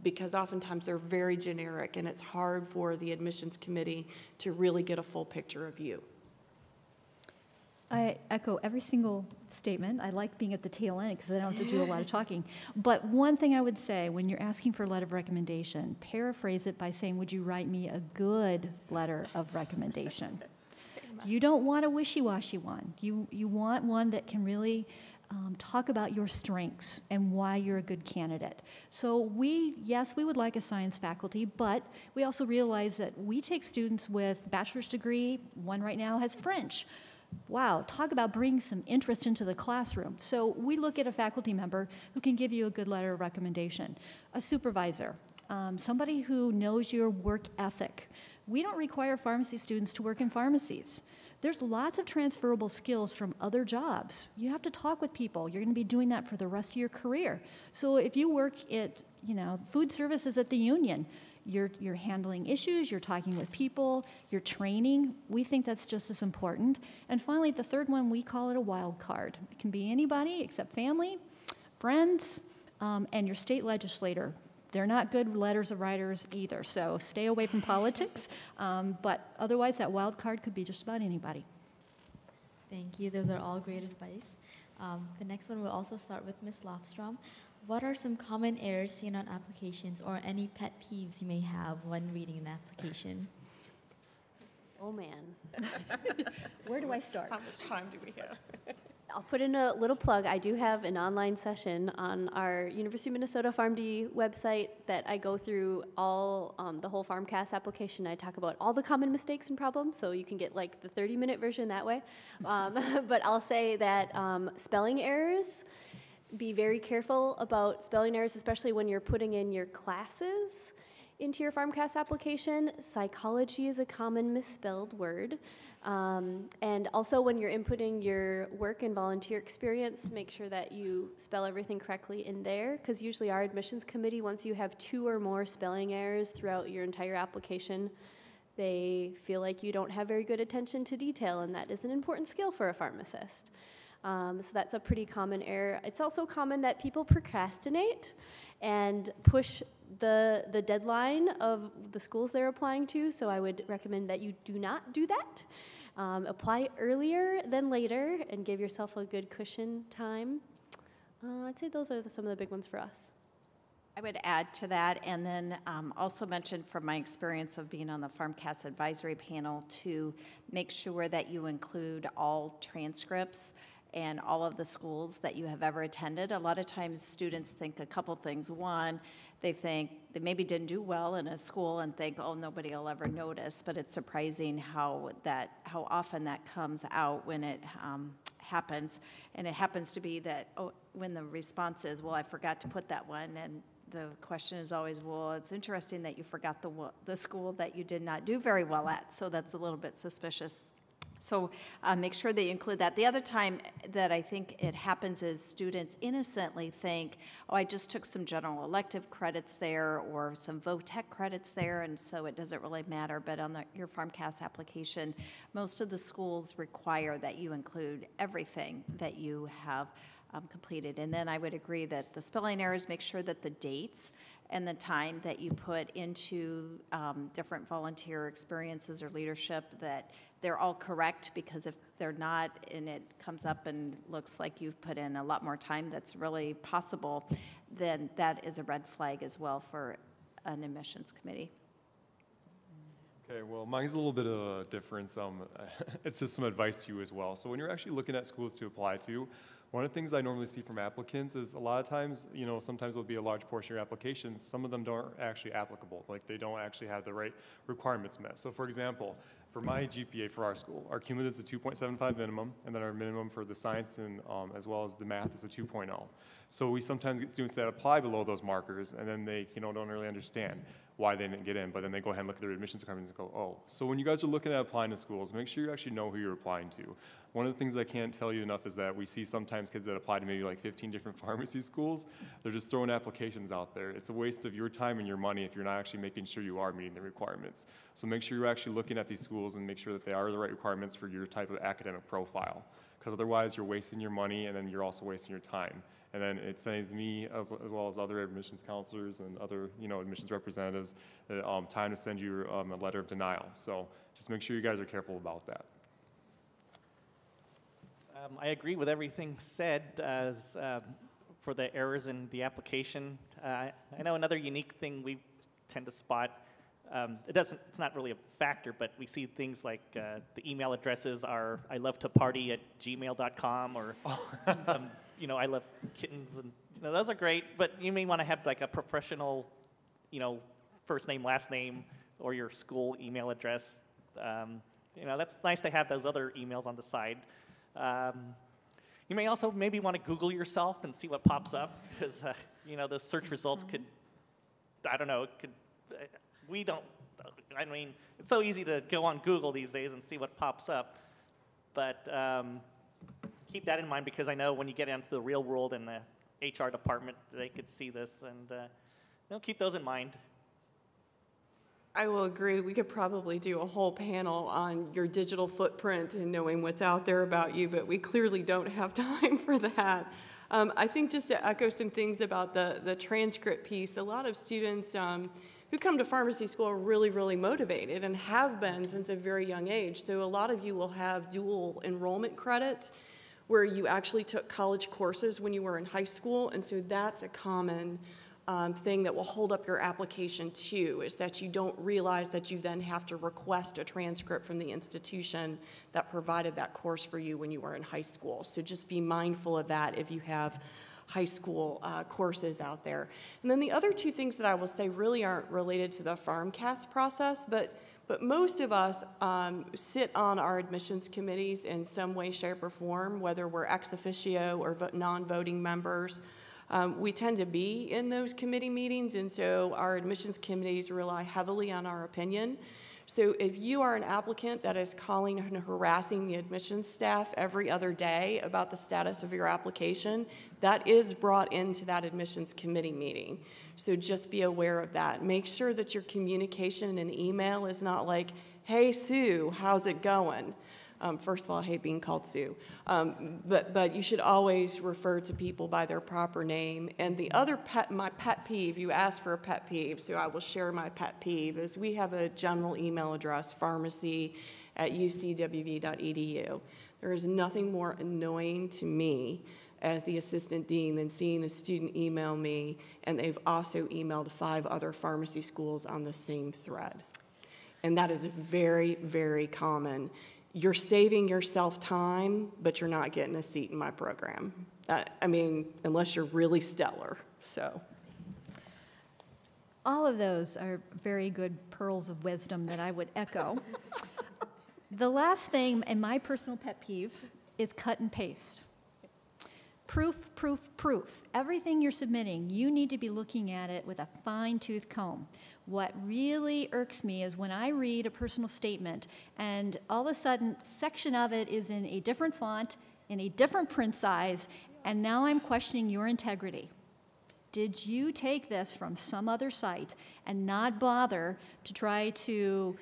Because oftentimes they're very generic and it's hard for the admissions committee to really get a full picture of you. I echo every single statement. I like being at the tail end because I don't have to do a lot of talking. But one thing I would say when you're asking for a letter of recommendation, paraphrase it by saying, would you write me a good letter of recommendation? You don't want a wishy-washy one. You want one that can really talk about your strengths and why you're a good candidate. So yes, we would like a science faculty, but we also realize that we take students with bachelor's degree. One right now has French. Wow, talk about bringing some interest into the classroom. So we look at a faculty member who can give you a good letter of recommendation. A supervisor. somebody who knows your work ethic. We don't require pharmacy students to work in pharmacies. There's lots of transferable skills from other jobs. You have to talk with people. You're going to be doing that for the rest of your career. So if you work at, food services at the union, you're handling issues, you're talking with people, you're training. We think that's just as important. And finally, the third one, we call it a wild card. It can be anybody except family, friends, and your state legislator. They're not good letters of writers either, so stay away from politics. But otherwise, that wild card could be just about anybody. Thank you. Those are all great advice. The next one will also start with Ms. Lofstrom. What are some common errors seen on applications or any pet peeves you may have when reading an application? Oh, man. Where do I start? How much time do we have? I'll put in a little plug. I do have an online session on our University of Minnesota PharmD website that I go through all the whole PharmCast application. I talk about all the common mistakes and problems, so you can get like the 30-minute version that way. But I'll say that spelling errors, be very careful about spelling errors, especially when you're putting in your classes into your PharmCast application. Psychology is a common misspelled word. And also when you're inputting your work and volunteer experience, make sure that you spell everything correctly in there, because usually our admissions committee, once you have 2 or more spelling errors throughout your entire application, they feel like you don't have very good attention to detail, and that is an important skill for a pharmacist. So that's a pretty common error. It's also common that people procrastinate and push the deadline of the schools they're applying to, so I would recommend that you do not do that. Apply earlier than later and give yourself a good cushion time. I'd say those are some of the big ones for us. I would add to that, and then also mention from my experience of being on the PharmCast advisory panel to make sure that you include all transcripts and all of the schools that you have ever attended. A lot of times students think a couple things. One, they think they maybe didn't do well in a school and think, oh, nobody will ever notice, but it's surprising how often that comes out when it happens. And it happens to be that, when the response is, well, I forgot to put that one, and the question is always, well, it's interesting that you forgot the school that you did not do very well at, so that's a little bit suspicious. So make sure that you include that. The other time that I think it happens is students innocently think, oh, I just took some general elective credits there or some VOTEC credits there, and so it doesn't really matter. But on your PharmCast application, most of the schools require that you include everything that you have completed. And then I would agree that the spelling errors, make sure that the dates and the time that you put into different volunteer experiences or leadership, that they're all correct, because if they're not and it comes up and looks like you've put in a lot more time that's really possible, then that is a red flag as well for an admissions committee. Okay, well, mine's a little bit of a difference. It's just some advice to you as well. So when you're actually looking at schools to apply to, one of the things I normally see from applicants is a lot of times, sometimes there'll be a large portion of your applications, some of them don't actually applicable, like they don't actually have the right requirements met. So for example, for my GPA for our school, our cumulative is a 2.75 minimum, and then our minimum for the science and as well as the math is a 2.0. So we sometimes get students that apply below those markers, and then they don't really understand why they didn't get in, but then they go ahead and look at their admissions requirements and go, oh. So when you guys are looking at applying to schools, make sure you actually know who you're applying to. One of the things I can't tell you enough is that we see sometimes kids that apply to maybe like 15 different pharmacy schools. They're just throwing applications out there. It's a waste of your time and your money if you're not actually making sure you are meeting the requirements. So make sure you're actually looking at these schools and make sure that they are the right requirements for your type of academic profile. Because otherwise you're wasting your money and then you're also wasting your time. And then it saves me, as well as other admissions counselors and other, admissions representatives, time to send you a letter of denial. So just make sure you guys are careful about that. I agree with everything said as for the errors in the application. I know another unique thing we tend to spot. It's not really a factor, but we see things like the email addresses are ilovetoparty@gmail.com or some, I love kittens, and those are great, but you may want to have like a professional, first name, last name, or your school email address. That's nice to have those other emails on the side. You may also maybe want to Google yourself and see what pops up, because those search results could I don't know, we don't, I mean, it's so easy to go on Google these days and see what pops up, but keep that in mind, because I know when you get into the real world in the HR department, they could see this, and keep those in mind. I will agree. We could probably do a whole panel on your digital footprint and knowing what's out there about you, but we clearly don't have time for that. I think just to echo some things about the transcript piece, a lot of students who come to pharmacy school are really, really motivated and have been since a very young age. So a lot of you will have dual enrollment credits where you actually took college courses when you were in high school, and so that's a common thing that will hold up your application too, is that you don't realize that you then have to request a transcript from the institution that provided that course for you when you were in high school. So just be mindful of that if you have high school courses out there. And then the other two things that I will say really aren't related to the PharmCast process, but most of us sit on our admissions committees in some way, shape, or form, whether we're ex officio or non-voting members. We tend to be in those committee meetings, and so our admissions committees rely heavily on our opinion. So if you are an applicant that is calling and harassing the admissions staff every other day about the status of your application, that is brought into that admissions committee meeting. So just be aware of that. Make sure that your communication in email is not like, "Hey, Sue, how's it going?" First of all, I hate being called Sue. But you should always refer to people by their proper name. And the other my pet peeve, you asked for a pet peeve, so I will share my pet peeve, is we have a general email address, pharmacy@ucwv.edu. There is nothing more annoying to me as the assistant dean than seeing a student email me, and they've also emailed 5 other pharmacy schools on the same thread. And that is very, very common. You're saving yourself time, but you're not getting a seat in my program. I mean, unless you're really stellar, so. All of those are very good pearls of wisdom that I would echo. The last thing, and my personal pet peeve, is cut and paste. Proof, proof, proof. Everything you're submitting, you need to be looking at it with a fine-tooth comb. What really irks me is when I read a personal statement and all of a sudden section of it is in a different font, in a different print size, and now I'm questioning your integrity. Did you take this from some other site and not bother to try to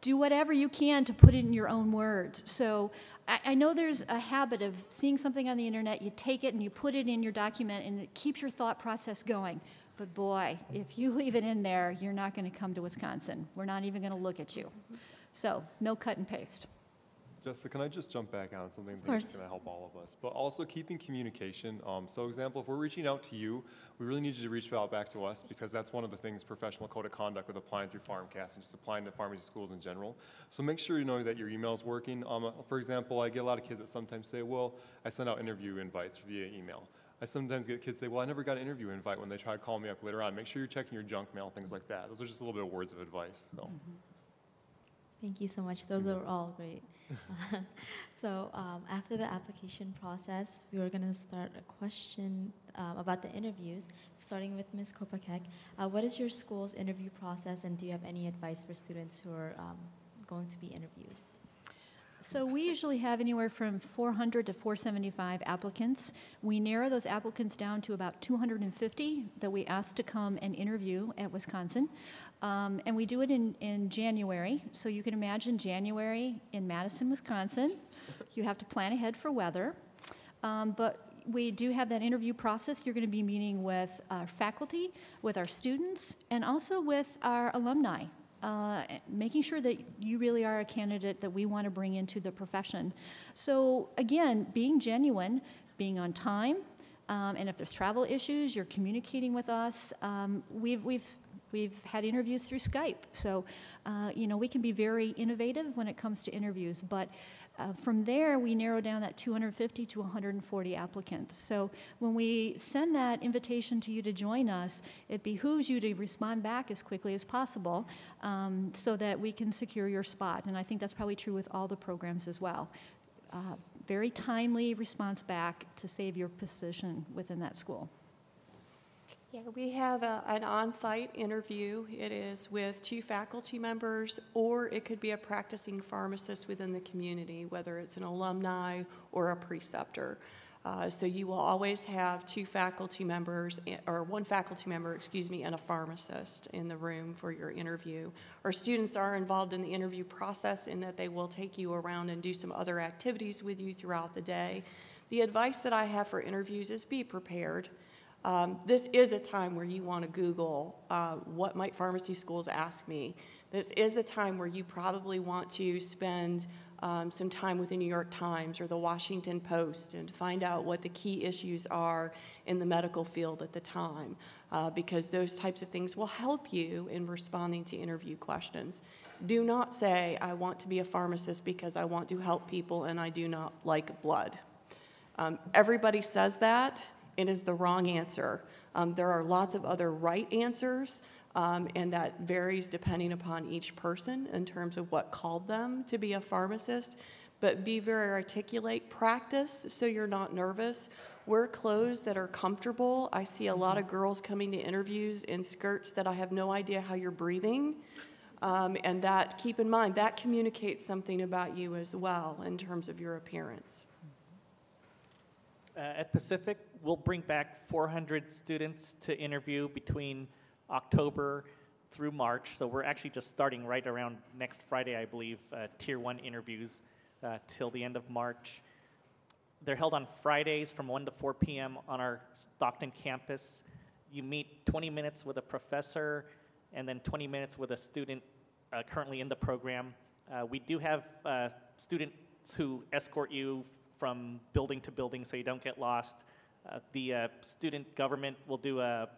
do whatever you can to put it in your own words? So I know there's a habit of seeing something on the internet, you take it and you put it in your document and it keeps your thought process going. But boy, if you leave it in there, you're not going to come to Wisconsin. We're not even going to look at you. So no cut and paste. Jessica, can I just jump back on something that's going to help all of us? But also keeping communication. So example, if we're reaching out to you, we really need you to reach out back to us, because that's one of the things, professional code of conduct with applying through PharmCast and just applying to pharmacy schools in general. So make sure you know that your email is working. For example, I get a lot of kids that sometimes say, well, I send out interview invites via email. I sometimes get kids say, well, I never got an interview invite when they try to call me up later on. Make sure you're checking your junk mail, things like that. Those are just a little bit of words of advice. So. Thank you so much. Those are all great. So after the application process, we were going to start a question about the interviews, starting with Ms. Kopacek. What is your school's interview process, and do you have any advice for students who are going to be interviewed? So we usually have anywhere from 400 to 475 applicants. We narrow those applicants down to about 250 that we ask to come and interview at Wisconsin. And we do it in January. So you can imagine January in Madison, Wisconsin. You have to plan ahead for weather. But we do have that interview process. You're going to be meeting with our faculty, with our students, and also with our alumni. Making sure that you really are a candidate that we want to bring into the profession. So again, being genuine, being on time, and if there's travel issues, you're communicating with us. We've had interviews through Skype, so we can be very innovative when it comes to interviews. But from there, we narrow down that 250 to 140 applicants. So when we send that invitation to you to join us, it behooves you to respond back as quickly as possible so that we can secure your spot. And I think that's probably true with all the programs as well. Very timely response back to save your position within that school. Yeah, we have an on-site interview. It is with 2 faculty members, or it could be a practicing pharmacist within the community, whether it's an alumni or a preceptor. So you will always have 2 faculty members, or 1 faculty member, excuse me, and a pharmacist in the room for your interview. Our students are involved in the interview process in that they will take you around and do some other activities with you throughout the day. The advice that I have for interviews is be prepared. This is a time where you want to Google what might pharmacy schools ask me. This is a time where you probably want to spend some time with the New York Times or the Washington Post and find out what the key issues are in the medical field at the time, because those types of things will help you in responding to interview questions. Do not say, I want to be a pharmacist because I want to help people and I do not like blood. Everybody says that. It is the wrong answer. There are lots of other right answers, and that varies depending upon each person in terms of what called them to be a pharmacist. But be very articulate. Practice so you're not nervous. Wear clothes that are comfortable. I see a lot of girls coming to interviews in skirts that I have no idea how you're breathing. And that, keep in mind, that communicates something about you as well in terms of your appearance. At Pacific, we'll bring back 400 students to interview between October through March. So we're actually just starting right around next Friday, I believe, Tier 1 interviews till the end of March. They're held on Fridays from 1 to 4 p.m. on our Stockton campus. You meet 20 minutes with a professor and then 20 minutes with a student currently in the program. We do have students who escort you from building to building so you don't get lost. The student government will do a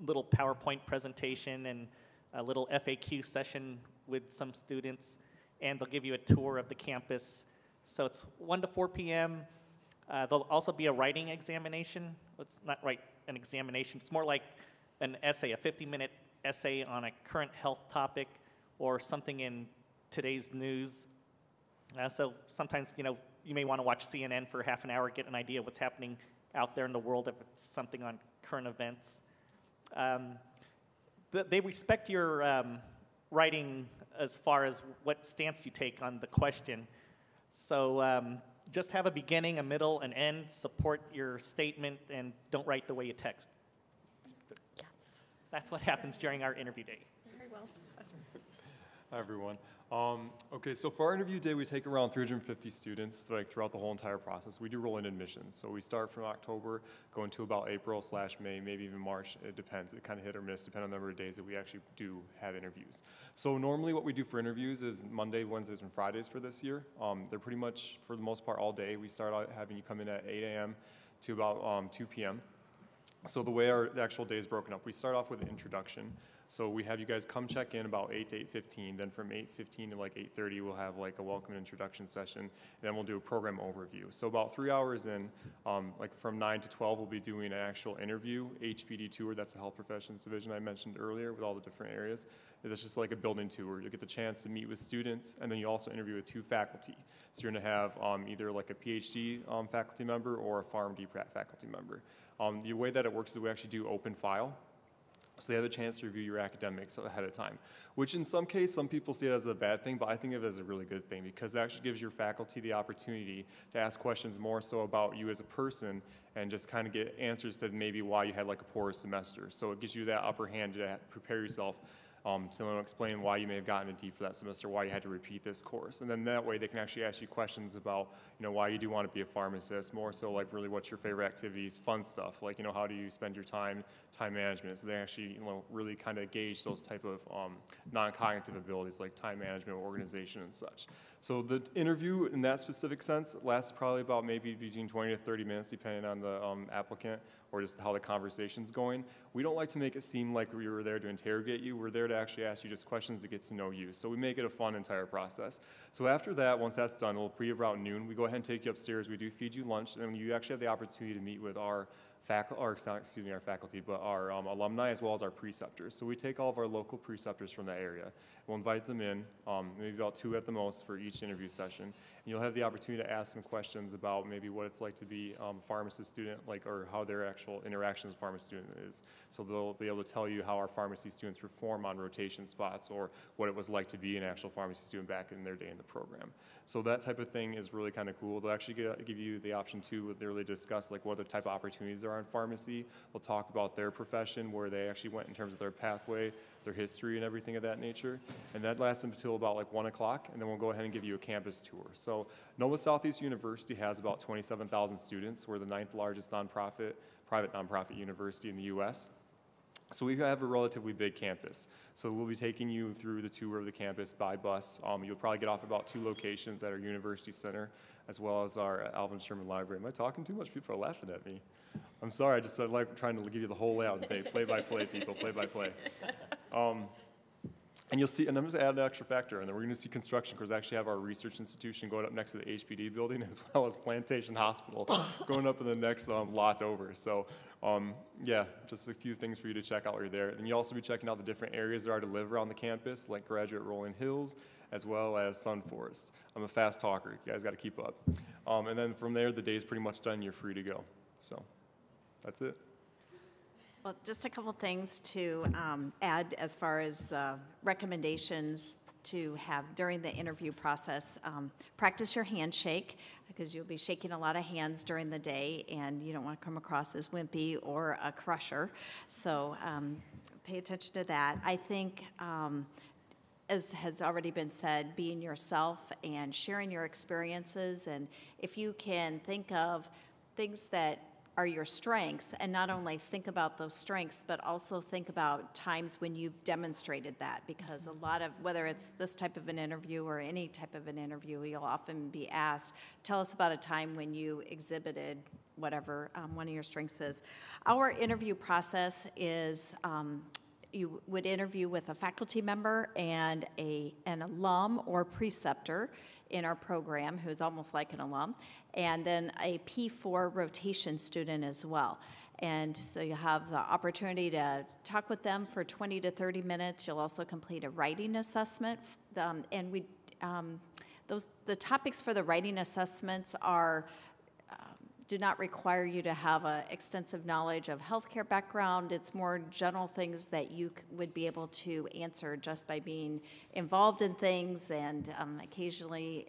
little PowerPoint presentation and a little FAQ session with some students, and they'll give you a tour of the campus. So it's 1 to 4 p.m. There'll also be a writing examination. It's not an examination, it's more like an essay, a 50-minute essay on a current health topic or something in today's news. So sometimes, you may want to watch CNN for half an hour, get an idea of what's happening out there in the world if it's something on current events. They respect your writing as far as what stance you take on the question. So just have a beginning, a middle, an end, support your statement, and don't write the way you text. Yes. That's what happens during our interview day. Very well said. Hi, everyone. Okay, so for our interview day, we take around 350 students throughout the whole entire process. We do roll-in admissions, so we start from October, going to about April/May, maybe even March. It depends. It kind of hit or miss, depending on the number of days that we actually do have interviews. So normally what we do for interviews is Monday, Wednesdays, and Fridays for this year. They're pretty much, for the most part, all day. We start out having you come in at 8 a.m. to about 2 p.m. So the way the actual day is broken up, we start off with an introduction. So we have you guys come check in about 8 to 8:15. Then from 8:15 to 8:30, we'll have a welcome and introduction session. And then we'll do a program overview. So about 3 hours in, from 9 to 12, we'll be doing an actual interview, HPD tour. That's the Health Professions Division I mentioned earlier with all the different areas. It's just like a building tour. You'll get the chance to meet with students, and then you also interview with 2 faculty. So you're going to have either a PhD faculty member or a PharmD faculty member. The way that it works is we actually do open file. So they have a chance to review your academics ahead of time, which in some cases, some people see it as a bad thing, but I think of it as a really good thing because it actually gives your faculty the opportunity to ask questions more so about you as a person and just kind of get answers to maybe why you had a poor semester. So it gives you that upper hand to prepare yourself to explain why you may have gotten a D for that semester, why you had to repeat this course. And then that way they can actually ask you questions about, why you do want to be a pharmacist, more so really what's your favorite activities, fun stuff, how do you spend your time management. So they actually, really kind of gauge those type of non-cognitive abilities like time management, organization, and such. So the interview in that specific sense lasts probably about maybe between 20 to 30 minutes depending on the applicant or just how the conversation's going. We don't like to make it seem like we were there to interrogate you. We're there to actually ask you just questions to get to know you. So we make it a fun entire process. So after that, once that's done, it'll be about noon. We go ahead and take you upstairs. We do feed you lunch, and you actually have the opportunity to meet with our our faculty, but our alumni as well as our preceptors. So we take all of our local preceptors from that area. We'll invite them in, maybe about 2 at the most for each interview session. And you'll have the opportunity to ask them questions about maybe what it's like to be a pharmacist student, or how their actual interaction with a pharmacy student is. So they'll be able to tell you how our pharmacy students perform on rotation spots, or what it was like to be an actual pharmacy student back in their day in the program. So that type of thing is really kind of cool. They'll actually give you the option to really discuss like what other type of opportunities there are in pharmacy. We'll talk about their profession, where they actually went in terms of their pathway, their history, and everything of that nature. And that lasts until about like 1 o'clock, and then we'll go ahead and give you a campus tour. So Nova Southeastern University has about 27,000 students. We're the 9th largest private nonprofit university in the U.S. So we have a relatively big campus. So we'll be taking you through the tour of the campus by bus. You'll probably get off about 2 locations at our University Center, as well as our Alvin Sherman Library. Am I talking too much? People are laughing at me. I'm sorry, I like trying to give you the whole layout today. Play-by-play, people, play-by-play. And you'll see, and I'm just adding an extra factor, and then we're going to see construction, because we actually have our research institution going up next to the HPD building, as well as Plantation Hospital going up in the next lot over. So, yeah, just a few things for you to check out while you're there. And you'll also be checking out the different areas there are to live around the campus, like Graduate Rolling Hills, as well as Sun Forest. I'm a fast talker. You guys got to keep up. And then from there, the day's pretty much done. You're free to go. So that's it. Well, just a couple things to add as far as recommendations to have during the interview process. Practice your handshake, because you'll be shaking a lot of hands during the day, and you don't want to come across as wimpy or a crusher. So pay attention to that. I think, as has already been said, being yourself and sharing your experiences, and if you can think of things that are your strengths, and not only think about those strengths, but also think about times when you've demonstrated that, because a lot of, whether it's this type of an interview or any type of an interview, you'll often be asked, tell us about a time when you exhibited whatever one of your strengths is. Our interview process is you would interview with a faculty member and an alum or preceptor in our program, who's almost like an alum, and then a P4 rotation student as well. And so you have the opportunity to talk with them for 20 to 30 minutes. You'll also complete a writing assessment. And the topics for the writing assessments are do not require you to have an extensive knowledge of healthcare background. It's more general things that you would be able to answer just by being involved in things, and occasionally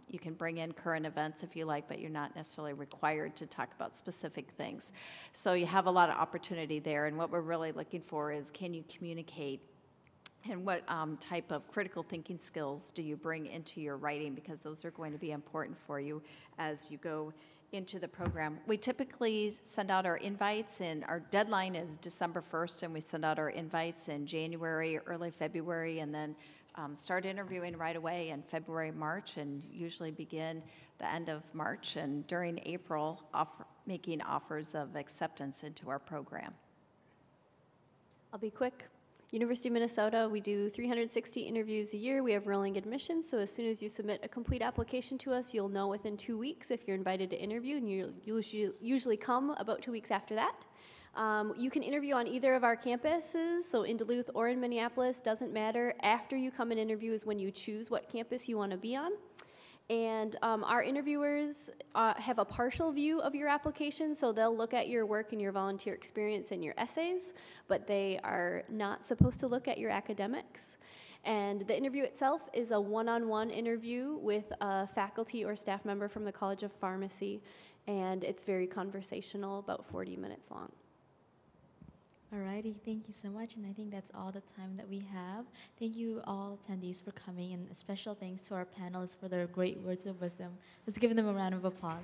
you can bring in current events if you like, but you're not necessarily required to talk about specific things. So you have a lot of opportunity there, and what we're really looking for is, can you communicate, and what type of critical thinking skills do you bring into your writing, because those are going to be important for you as you go into the program. We typically send out our invites, and our deadline is December 1st, and we send out our invites in January, early February, and then start interviewing right away in February, March, and usually begin the end of March, and during April, making offers of acceptance into our program. I'll be quick. University of Minnesota, we do 360 interviews a year. We have rolling admissions, so as soon as you submit a complete application to us, you'll know within 2 weeks if you're invited to interview, and you'll usually come about 2 weeks after that. You can interview on either of our campuses, so in Duluth or in Minneapolis, doesn't matter. After you come and interview is when you choose what campus you want to be on. And our interviewers have a partial view of your application, so they'll look at your work and your volunteer experience and your essays, but they are not supposed to look at your academics. And the interview itself is a one-on-one interview with a faculty or staff member from the College of Pharmacy, and it's very conversational, about 40 minutes long. Alrighty, thank you so much, and I think that's all the time that we have. Thank you all attendees for coming, and a special thanks to our panelists for their great words of wisdom. Let's give them a round of applause.